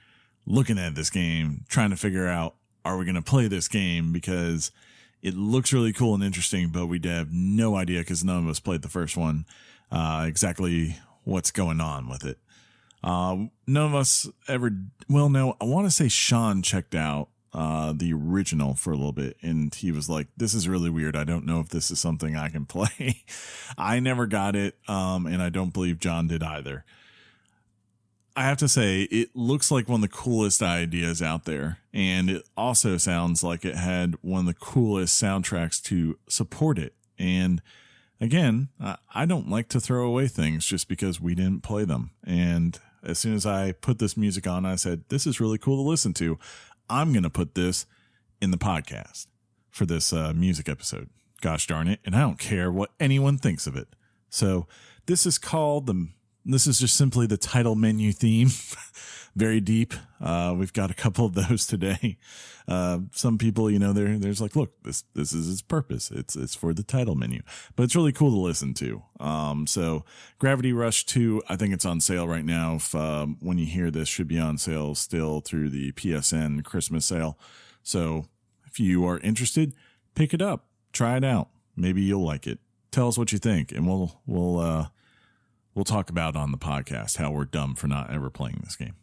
looking at this game, trying to figure out, are we going to play this game? Because it looks really cool and interesting, but we have no idea, because none of us played the first one, exactly what's going on with it. None of us ever, well, no, I want to say Sean checked out the original for a little bit, and he was like, this is really weird. I don't know if this is something I can play. I never got it, and I don't believe John did either. I have to say, it looks like one of the coolest ideas out there, and it also sounds like it had one of the coolest soundtracks to support it. And again, I don't like to throw away things just because we didn't play them. And as soon as I put this music on, I said, this is really cool to listen to. I'm going to put this in the podcast for this music episode. Gosh darn it. And I don't care what anyone thinks of it. So this is called this is just simply the title menu theme. Very deep. We've got a couple of those today. Some people, there's like, look, this is its purpose. It's for the title menu, but it's really cool to listen to. So Gravity Rush 2, I think it's on sale right now. If, when you hear this, should be on sale still through the PSN Christmas sale. So if you are interested, pick it up, try it out. Maybe you'll like it. Tell us what you think, and we'll talk about on the podcast how we're dumb for not ever playing this game.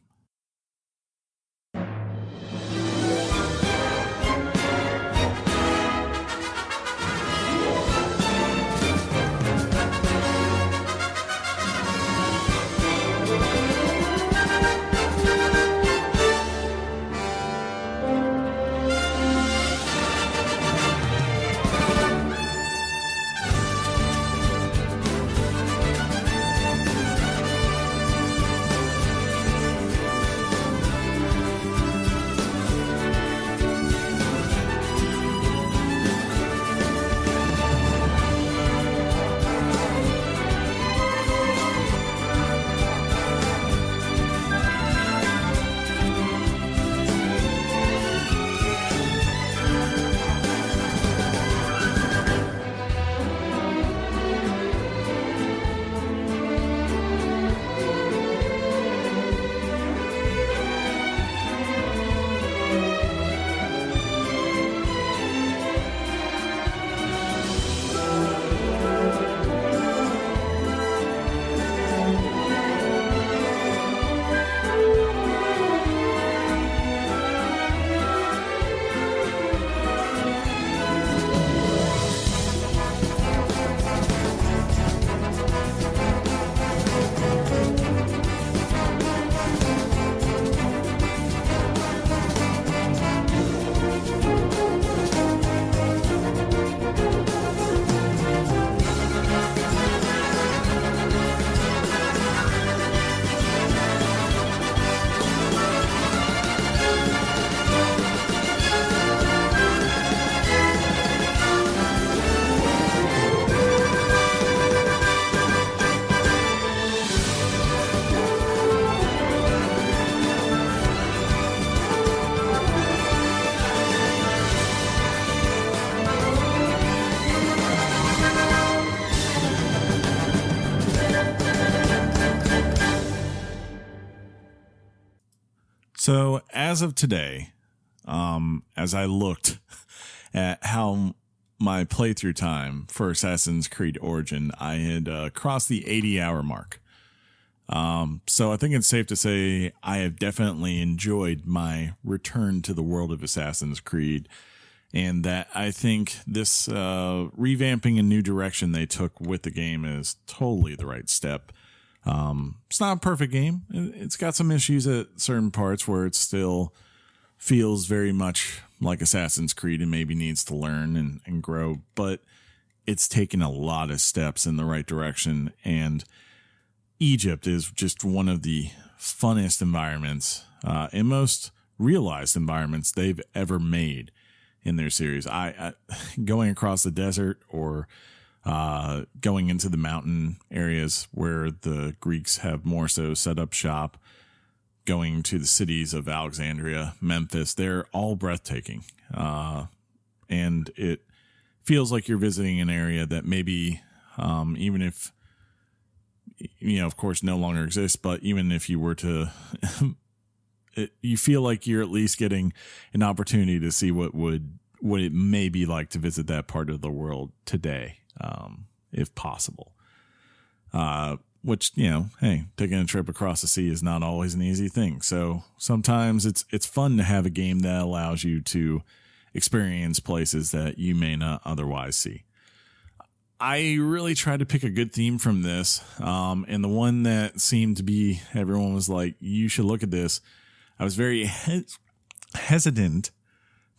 So as of today, as I looked at how my playthrough time for Assassin's Creed Origin, I had crossed the 80-hour mark. So I think it's safe to say I have definitely enjoyed my return to the world of Assassin's Creed, and that I think this revamping and new direction they took with the game is totally the right step. It's not a perfect game. It's got some issues at certain parts where it still feels very much like Assassin's Creed and maybe needs to learn and grow, but it's taken a lot of steps in the right direction. And Egypt is just one of the funnest environments and most realized environments they've ever made in their series. I going across the desert or going into the mountain areas where the Greeks have more so set up shop, going to the cities of Alexandria, Memphis, they're all breathtaking. And it feels like you're visiting an area that maybe, even if, of course no longer exists, but even if you were to you feel like you're at least getting an opportunity to see what it may be like to visit that part of the world today, if possible. Which, hey, taking a trip across the sea is not always an easy thing. So sometimes it's fun to have a game that allows you to experience places that you may not otherwise see. I really tried to pick a good theme from this. And the one that seemed to be, everyone was like, you should look at this. I was very hesitant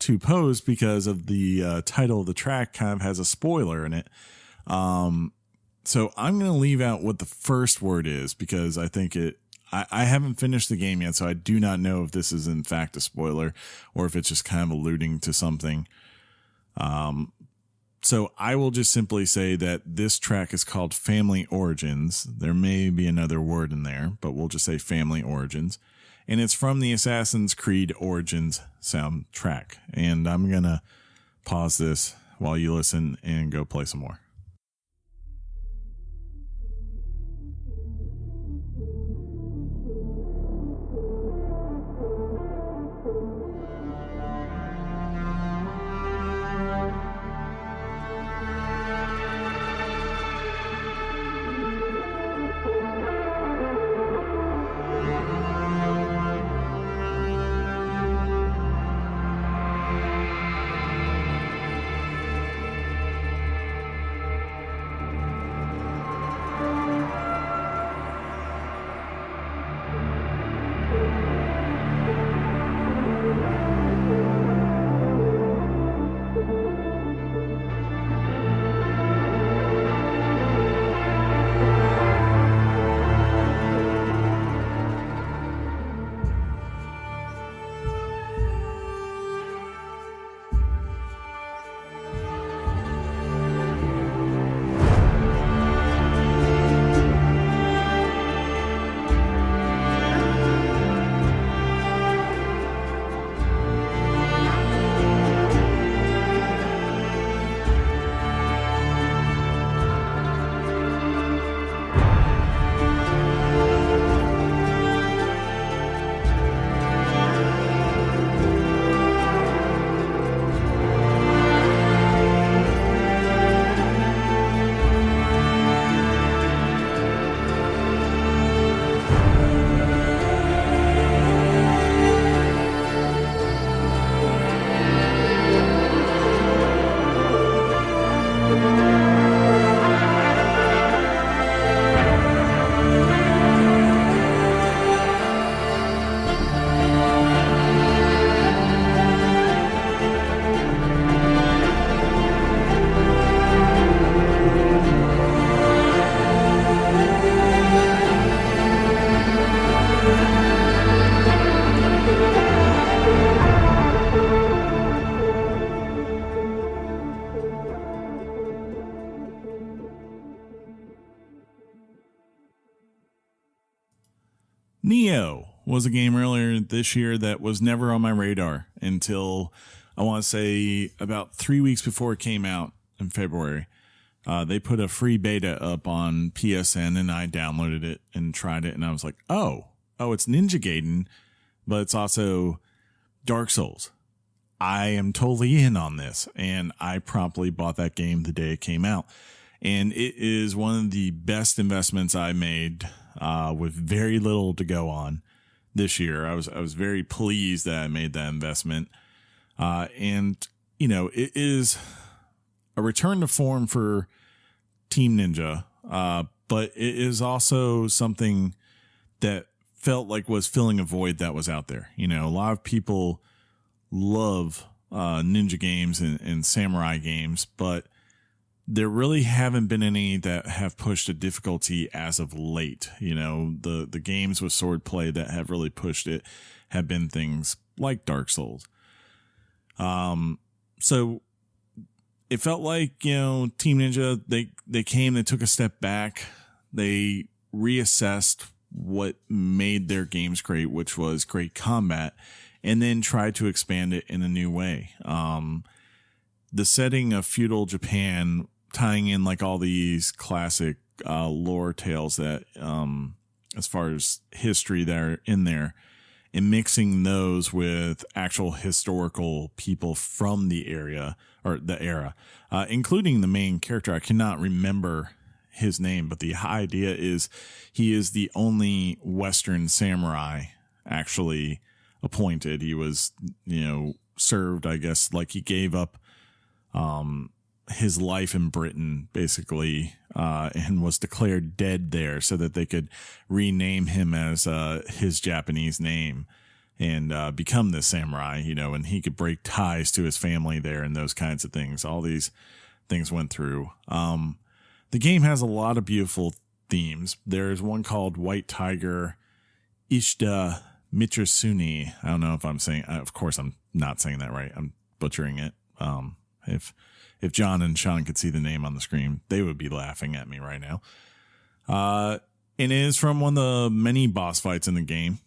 to pose because of the title of the track kind of has a spoiler in it. So I'm going to leave out what the first word is because I think I haven't finished the game yet, so I do not know if this is in fact a spoiler or if it's just kind of alluding to something. So I will just simply say that this track is called Family Origins. There may be another word in there, but we'll just say Family Origins. And it's from the Assassin's Creed Origins soundtrack. And I'm going to pause this while you listen and go play some more. Nioh was a game earlier this year that was never on my radar until I want to say about 3 weeks before it came out in February. They put a free beta up on PSN and I downloaded it and tried it and I was like, oh, it's Ninja Gaiden, but it's also Dark Souls. I am totally in on this, and I promptly bought that game the day it came out. And it is one of the best investments I made with very little to go on this year. I was very pleased that I made that investment. And, it is a return to form for Team Ninja, but it is also something that felt like was filling a void that was out there. A lot of people love ninja games and samurai games, but there really haven't been any that have pushed a difficulty as of late. The games with swordplay that have really pushed it have been things like Dark Souls. So it felt like, Team Ninja, they came, they took a step back, they reassessed what made their games great, which was great combat, and then tried to expand it in a new way. The setting of feudal Japan, tying in like all these classic lore tales that, as far as history that are in there, and mixing those with actual historical people from the area or the era, including the main character. I cannot remember his name, but the idea is he is the only Western samurai actually appointed. He was, served, I guess, like he gave up his life in Britain, basically, and was declared dead there so that they could rename him as his Japanese name and become this samurai, and he could break ties to his family there and those kinds of things. All these things went through. The game has a lot of beautiful themes. There's one called White Tiger Ishida Mitsunari. I don't know if I'm saying, of course I'm not saying that right. I'm butchering it. If John and Sean could see the name on the screen, they would be laughing at me right now. It is from one of the many boss fights in the game.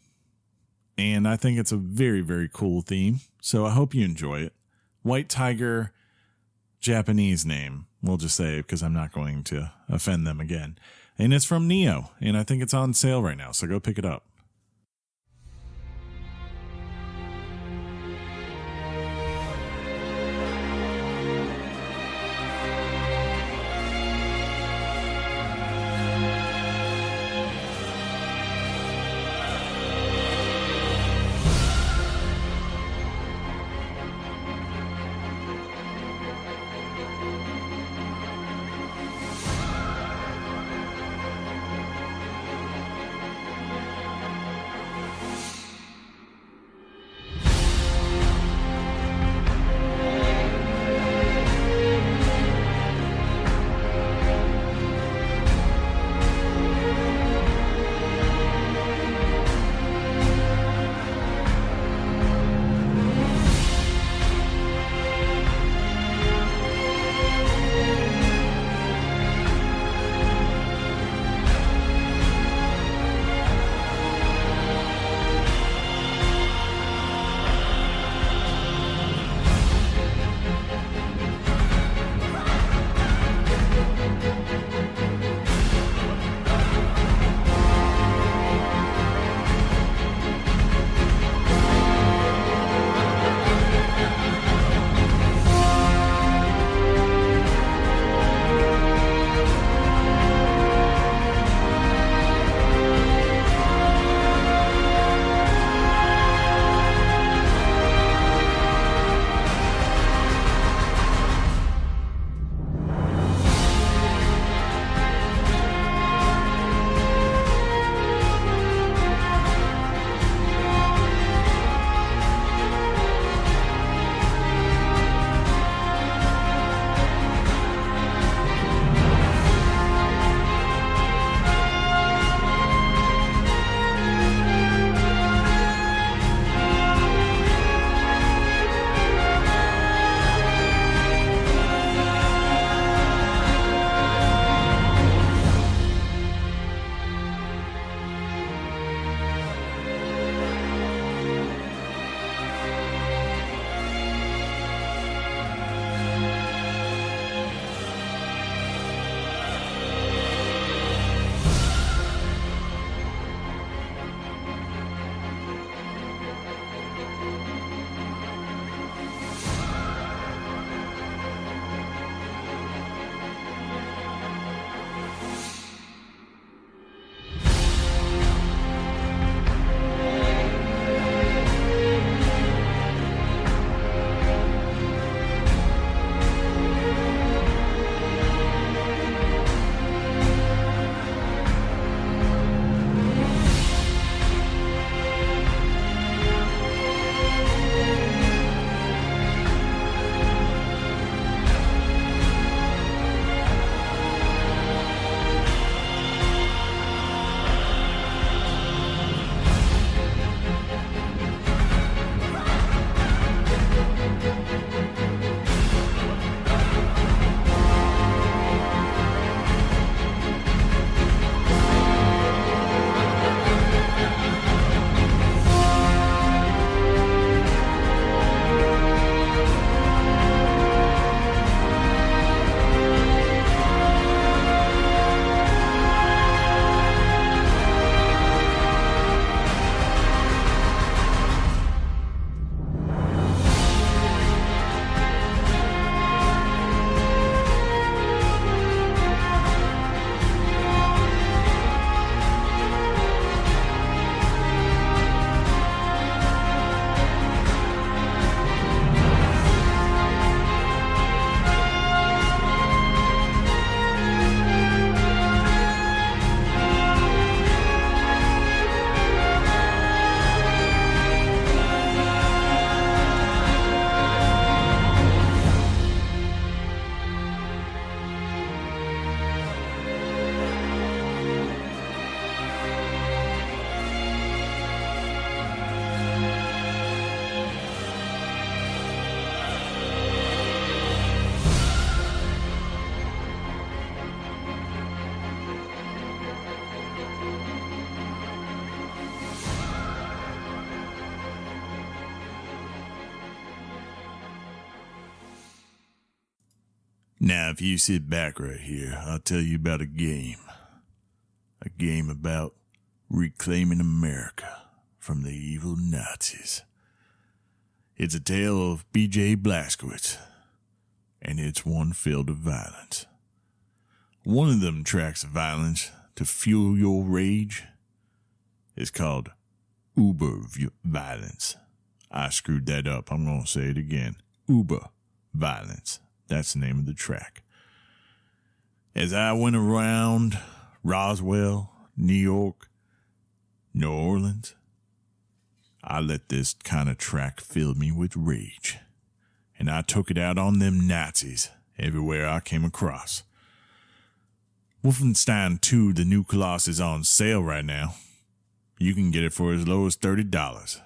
And I think it's a very, very cool theme. So I hope you enjoy it. White Tiger, Japanese name, we'll just say, because I'm not going to offend them again. And it's from Nioh, and I think it's on sale right now, so go pick it up. Now, if you sit back right here, I'll tell you about a game. A game about reclaiming America from the evil Nazis. It's a tale of B.J. Blazkowicz, and it's one filled with violence. One of them tracks of violence to fuel your rage is called Uberviolence. I screwed that up. I'm going to say it again. Uberviolence. That's the name of the track. As I went around Roswell, New York, New Orleans, I let this kind of track fill me with rage. And I took it out on them Nazis everywhere I came across. Wolfenstein 2, the new Colossus, is on sale right now. You can get it for as low as $30.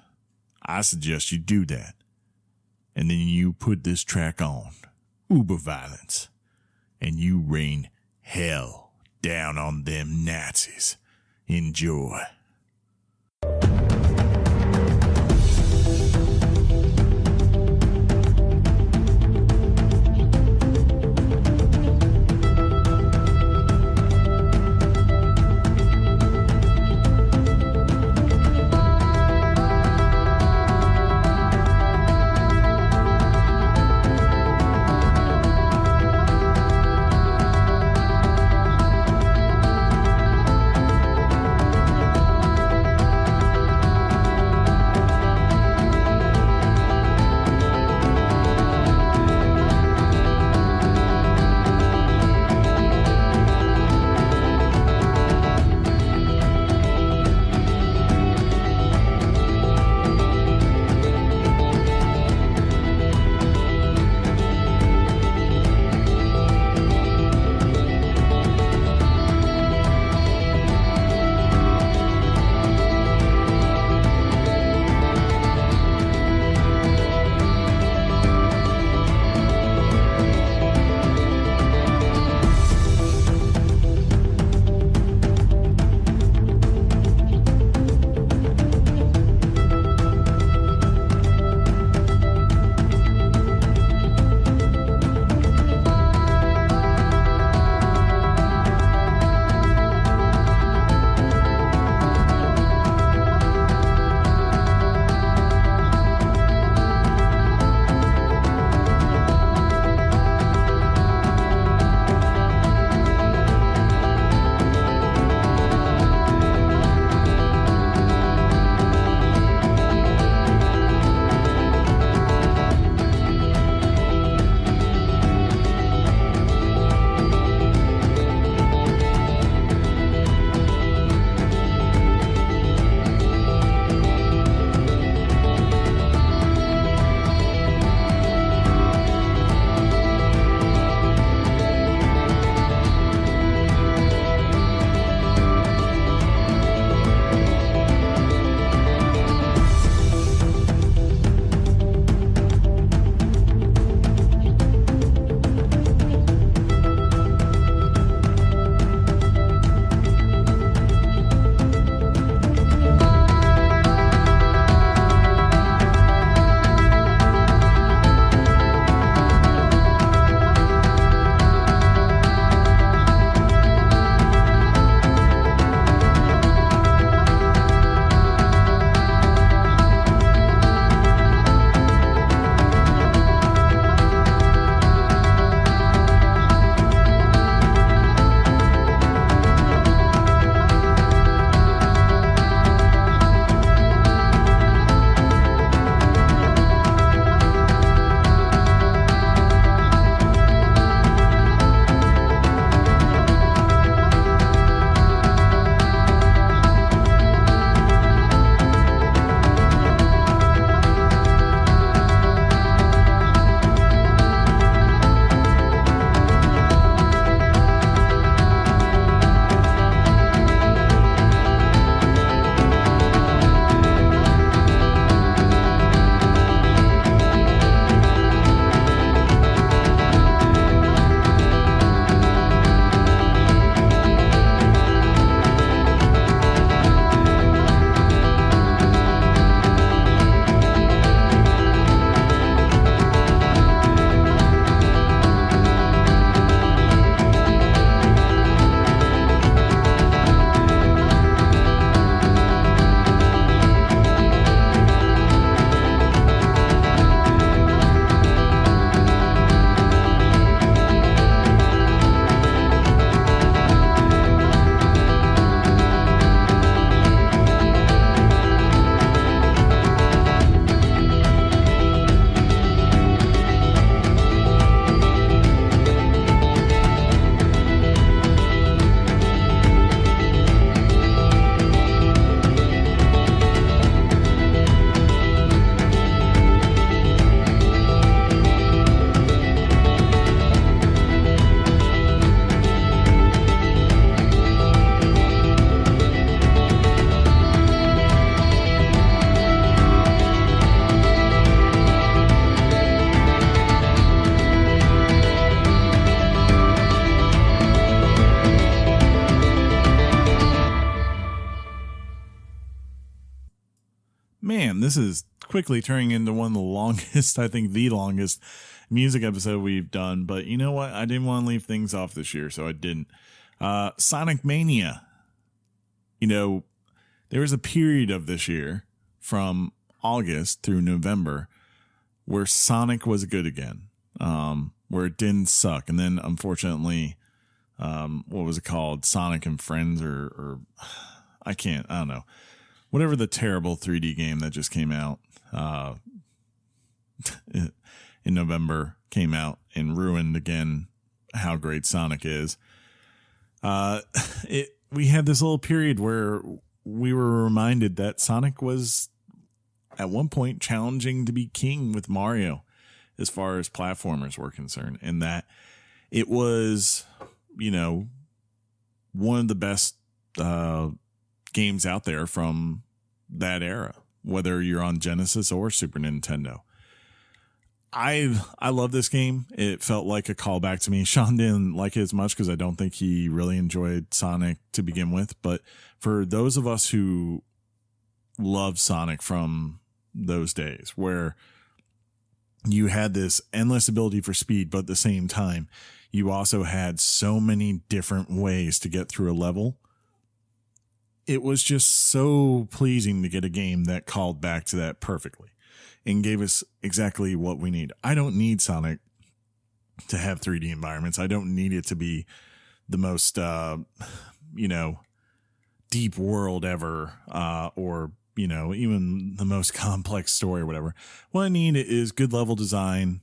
I suggest you do that. And then you put this track on, Uberviolence, and you rain hell down on them Nazis. Enjoy. Man, this is quickly turning into one of the longest, I think the longest music episode we've done. But you know what? I didn't want to leave things off this year, so I didn't. Sonic Mania. You know, there was a period of this year from August through November where Sonic was good again, where it didn't suck. And then, unfortunately, what was it called? Sonic and Friends or I don't know. Whatever the terrible 3D game that just came out in November came out and ruined again how great Sonic is. We had this little period where we were reminded that Sonic was at one point challenging to be king with Mario as far as platformers were concerned, and that it was, you know, one of the best games out there from that era, whether you're on Genesis or Super Nintendo. I love this game. It felt like a callback to me. Sean didn't like it as much because I don't think he really enjoyed Sonic to begin with. But for those of us who love Sonic from those days, where you had this endless ability for speed, but at the same time, you also had so many different ways to get through a level. It was just so pleasing to get a game that called back to that perfectly and gave us exactly what we need. I don't need Sonic to have 3D environments. I don't need it to be the most, deep world ever, or, even the most complex story or whatever. What I need is good level design,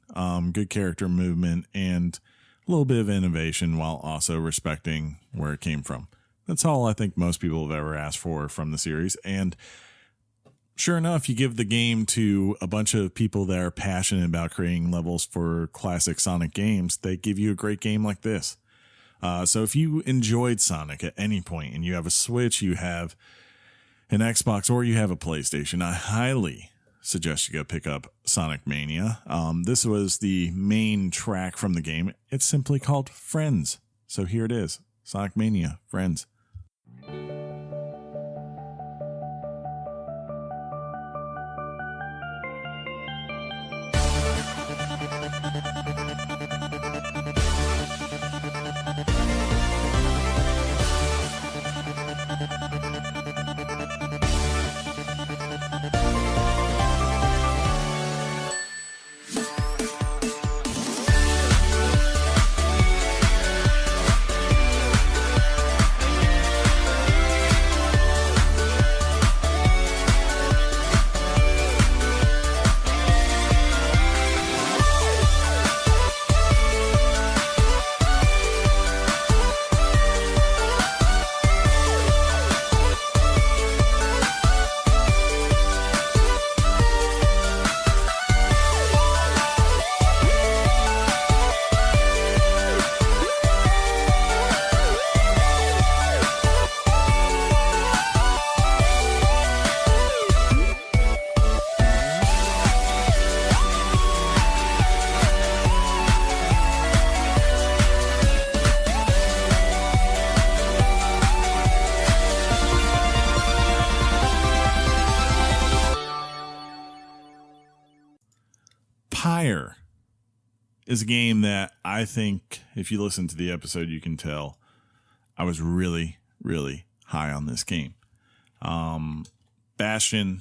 good character movement, and a little bit of innovation while also respecting where it came from. That's all I think most people have ever asked for from the series. And sure enough, you give the game to a bunch of people that are passionate about creating levels for classic Sonic games. They give you a great game like this. So if you enjoyed Sonic at any point and you have a Switch, you have an Xbox, or you have a PlayStation, I highly suggest you go pick up Sonic Mania. This was the main track from the game. It's simply called Friends. So here it is. Sonic Mania, Friends. Pyre is a game that I think, if you listen to the episode, you can tell I was really, really high on this game. Bastion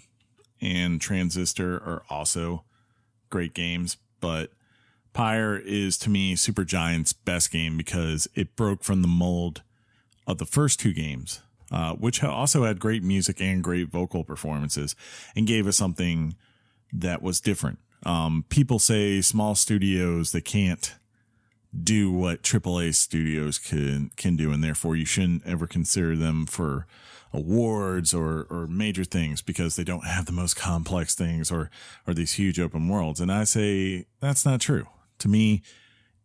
and Transistor are also great games, but Pyre is, to me, Supergiant's best game because it broke from the mold of the first two games, which also had great music and great vocal performances, and gave us something that was different. People say small studios, they can't do what AAA studios can do, and therefore you shouldn't ever consider them for awards or major things because they don't have the most complex things or these huge open worlds. And I say that's not true. To me,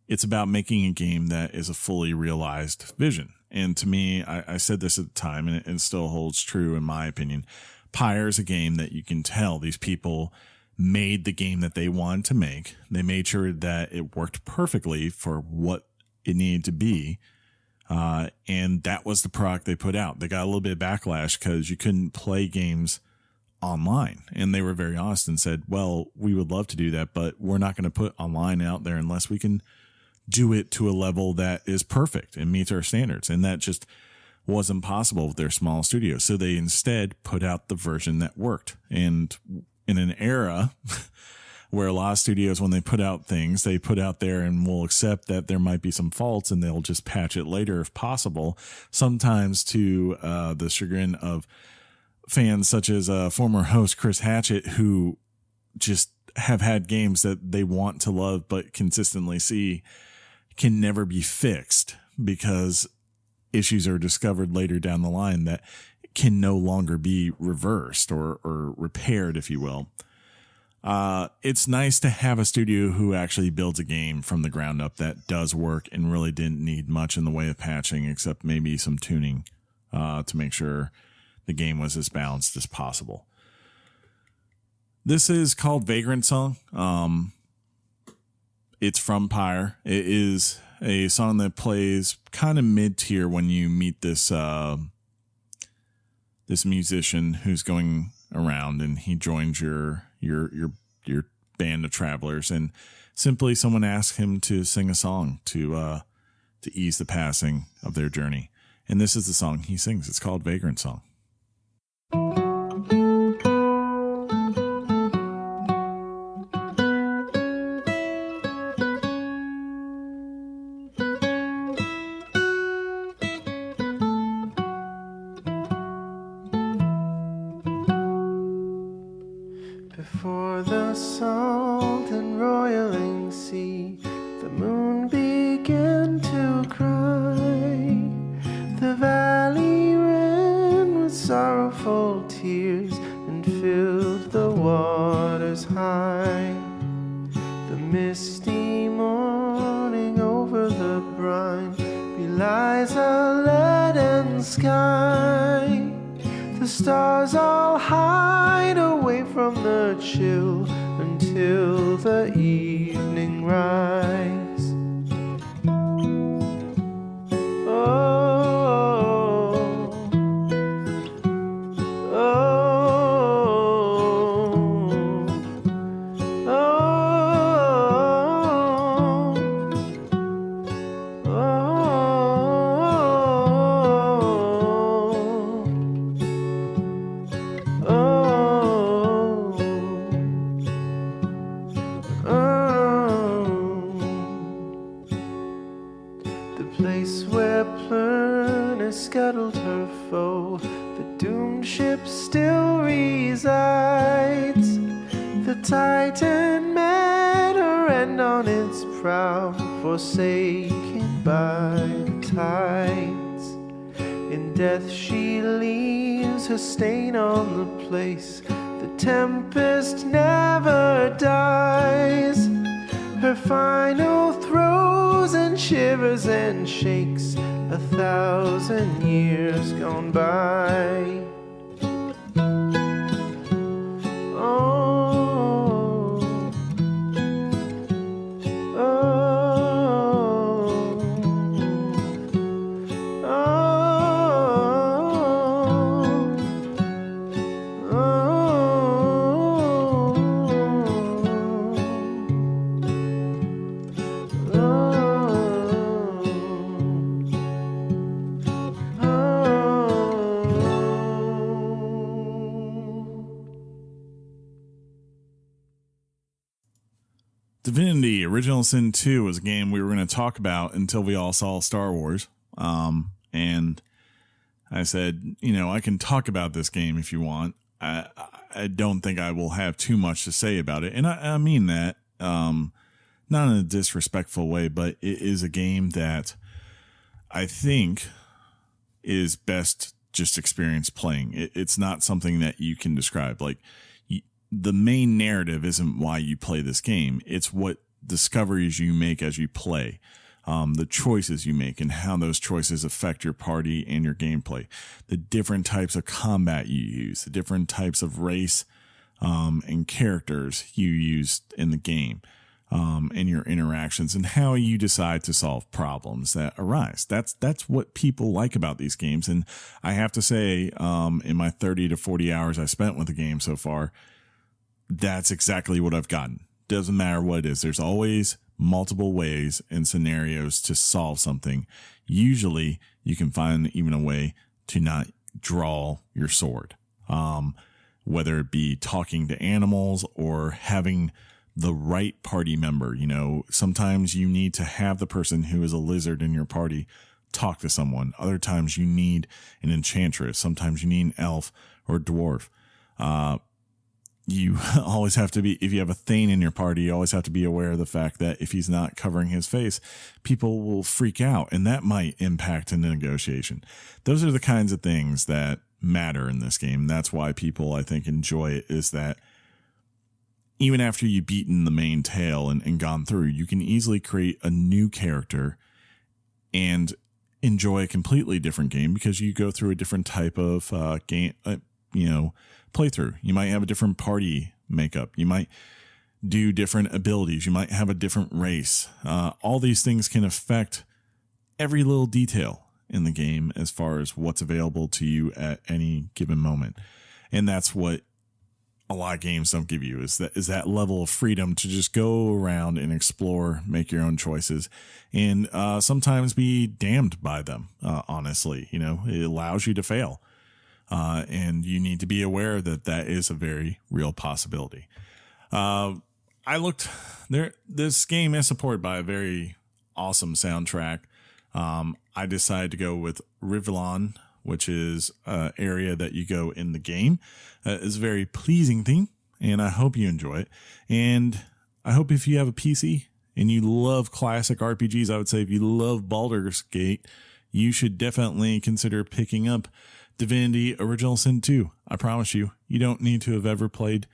it's about making a game that is a fully realized vision. And to me, I said this at the time, and it still holds true in my opinion. Pyre is a game that you can tell these people made the game that they wanted to make. They made sure that it worked perfectly for what it needed to be. And that was the product they put out. They got a little bit of backlash because you couldn't play games online. And they were very honest and said, well, we would love to do that, but we're not going to put online out there unless we can do it to a level that is perfect and meets our standards. And that just wasn't possible with their small studio. So they instead put out the version that worked. And in an era where a lot of studios, when they put out things, they put out there and will accept that there might be some faults and they'll just patch it later if possible, sometimes to the chagrin of fans such as former host Chris Hatchett, who just have had games that they want to love but consistently see can never be fixed because issues are discovered later down the line that can no longer be reversed or repaired, if you will. It's nice to have a studio who actually builds a game from the ground up that does work and really didn't need much in the way of patching except maybe some tuning to make sure the game was as balanced as possible. This is called Vagrant Song. It's from Pyre. It is a song that plays kind of mid-tier when you meet this this musician who's going around, and he joins your band of travelers, and simply someone asks him to sing a song to ease the passing of their journey. And this is the song he sings. It's called Vagrant Song. Before the salt and roiling sea, the moon began to cry. The valley ran with sorrowful tears and filled the waters high. The misty morning over the brine belies a leaden sky. The stars all hide away from the chill until the evening rise. Oh, oh, oh, scuttled her foe, the doomed ship still resides. The Titan met her end on its prow, forsaken by the tides. In death she leaves her stain on the place, the tempest never dies. Her final throes and shivers and shakes 1,000 years gone by. Oh, oh, oh, Divinity Original Sin 2 was a game we were going to talk about until we all saw Star Wars. And I said, you know, I can talk about this game if you want. I don't think I will have too much to say about it. And I mean that, not in a disrespectful way, but it is a game that I think is best just experience playing. It's not something that you can describe. Like, the main narrative isn't why you play this game. It's what discoveries you make as you play, the choices you make and how those choices affect your party and your gameplay, the different types of combat you use, the different types of race and characters you use in the game. in your interactions and how you decide to solve problems that arise. That's what people like about these games. And I have to say, in my 30 to 40 hours I spent with the game so far, that's exactly what I've gotten. Doesn't matter what it is. There's always multiple ways and scenarios to solve something. Usually you can find even a way to not draw your sword. Whether it be talking to animals or having the right party member. You know, sometimes you need to have the person who is a lizard in your party talk to someone. Other times you need an enchantress. Sometimes you need an elf or a dwarf. You always have to be, if you have a Thane in your party, you always have to be aware of the fact that if he's not covering his face, people will freak out, and that might impact a negotiation. Those are the kinds of things that matter in this game. That's why people, I think, enjoy it, is that even after you've beaten the main tale and gone through, you can easily create a new character and enjoy a completely different game because you go through a different type of game, playthrough. You might have a different party makeup. You might do different abilities. You might have a different race. All these things can affect every little detail in the game as far as what's available to you at any given moment. And that's what a lot of games don't give you, is that level of freedom to just go around and explore, make your own choices, and sometimes be damned by them. Honestly, it allows you to fail. And you need to be aware that is a very real possibility. I looked there. This game is supported by a very awesome soundtrack. I decided to go with Rivellon, which is an area that you go in the game. It's a very pleasing theme, and I hope you enjoy it. And I hope if you have a PC and you love classic RPGs, I would say if you love Baldur's Gate, you should definitely consider picking up Divinity Original Sin 2. I promise you, you don't need to have ever played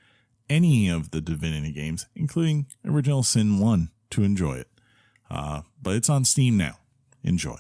any of the Divinity games, including Original Sin 1, to enjoy it. But it's on Steam now. Enjoy.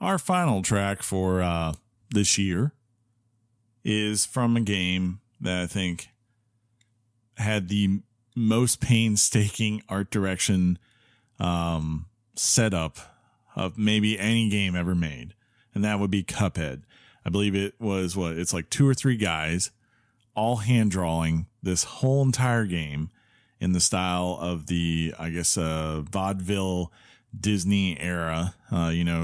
Our final track for this year is from a game that I think had the most painstaking art direction setup of maybe any game ever made, and that would be Cuphead. I believe it was it's like 2 or 3 guys all hand drawing this whole entire game in the style of the, I guess, vaudeville Disney era,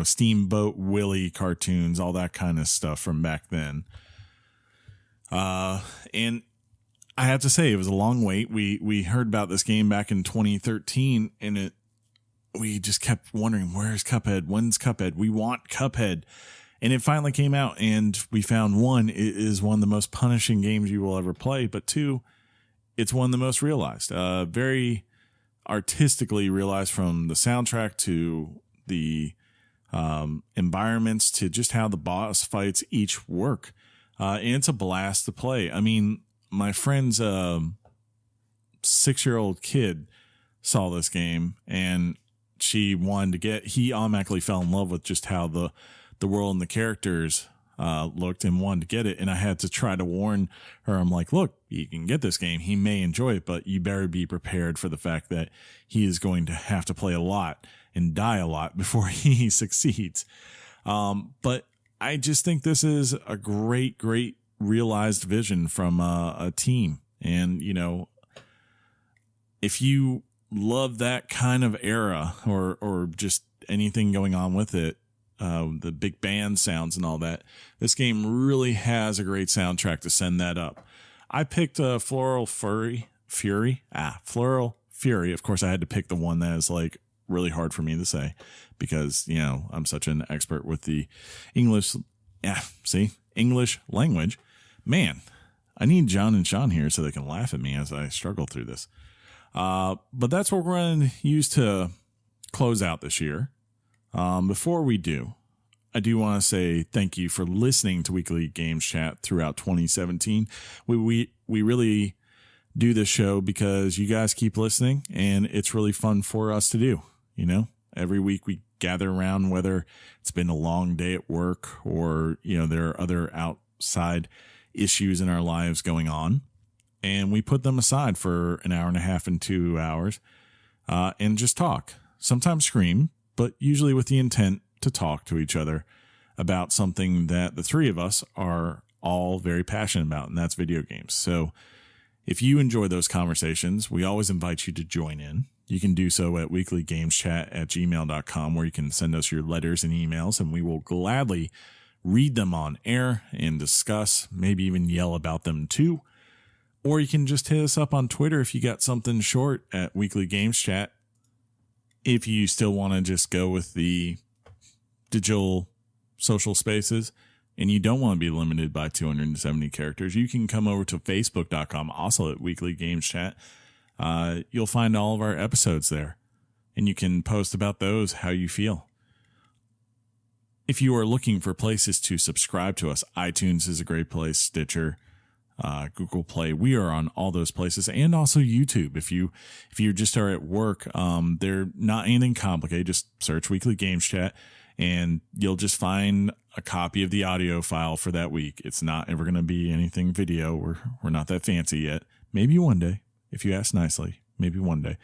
Steamboat Willie cartoons, all that kind of stuff from back then. And I have to say, it was a long wait. We heard about this game back in 2013, and we just kept wondering, where's Cuphead? When's Cuphead? We want Cuphead. And it finally came out, and we found, one, it is one of the most punishing games you will ever play, but two, it's one of the most realized. Very artistically realized, from the soundtrack to the environments to just how the boss fights each work. And it's a blast to play. I mean, my friend's 6-year-old kid saw this game, and he automatically fell in love with just how the world and the characters looked, and wanted to get it. And I had to try to warn her. I'm like, look, you can get this game. He may enjoy it, but you better be prepared for the fact that he is going to have to play a lot and die a lot before he succeeds. But I just think this is a great, great realized vision from a team. And, if you love that kind of era or just anything going on with it, the big band sounds and all that, this game really has a great soundtrack to send that up. I picked Floral Fury. Floral Fury. Of course, I had to pick the one that is like really hard for me to say because, I'm such an expert with the English language. Man, I need John and Sean here so they can laugh at me as I struggle through this. But that's what we're going to use to close out this year. Before we do, I do want to say thank you for listening to Weekly Games Chat throughout 2017. We really do this show because you guys keep listening, and it's really fun for us to do. Every week we gather around, whether it's been a long day at work or, there are other outside issues in our lives going on, and we put them aside for an hour and a half and 2 hours, and just talk, sometimes scream, but usually with the intent to talk to each other about something that the three of us are all very passionate about, and that's video games. So if you enjoy those conversations, we always invite you to join in. You can do so at weeklygameschat@gmail.com, where you can send us your letters and emails, and we will gladly read them on air and discuss, maybe even yell about them too. Or you can just hit us up on Twitter if you got something short at Weekly Games Chat. If you still want to just go with the digital social spaces and you don't want to be limited by 270 characters, you can come over to facebook.com, also at Weekly Games Chat. You'll find all of our episodes there, and you can post about those, how you feel. If you are looking for places to subscribe to us, iTunes is a great place, Stitcher, Google Play. We are on all those places, and also YouTube. If you just are at work, they're not anything complicated. Just search Weekly Games Chat, and you'll just find a copy of the audio file for that week. It's not ever going to be anything video. We're not that fancy yet. Maybe one day, if you ask nicely. Maybe one day.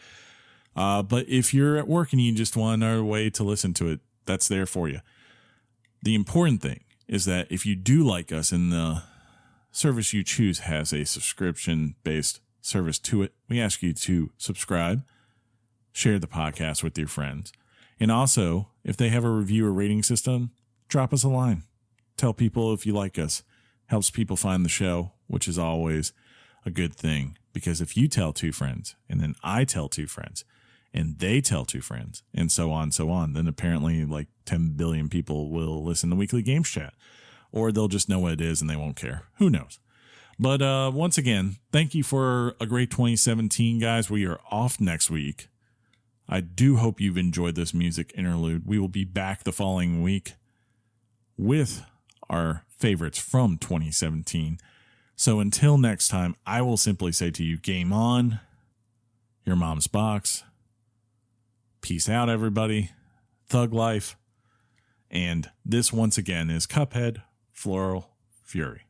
But if you're at work and you just want another way to listen to it, that's there for you. The important thing is that if you do like us and the service you choose has a subscription-based service to it, we ask you to subscribe, share the podcast with your friends, and also, if they have a review or rating system, drop us a line. Tell people if you like us. Helps people find the show, which is always a good thing, because if you tell 2 friends, and then I tell 2 friends, and they tell 2 friends, and so on, then apparently like 10 billion people will listen to Weekly Games Chat. Or they'll just know what it is and they won't care. Who knows? But once again, thank you for a great 2017, guys. We are off next week. I do hope you've enjoyed this music interlude. We will be back the following week with our favorites from 2017. So until next time, I will simply say to you, game on, your mom's box. Peace out, everybody. Thug life. And this once again is Cuphead, Floral Fury.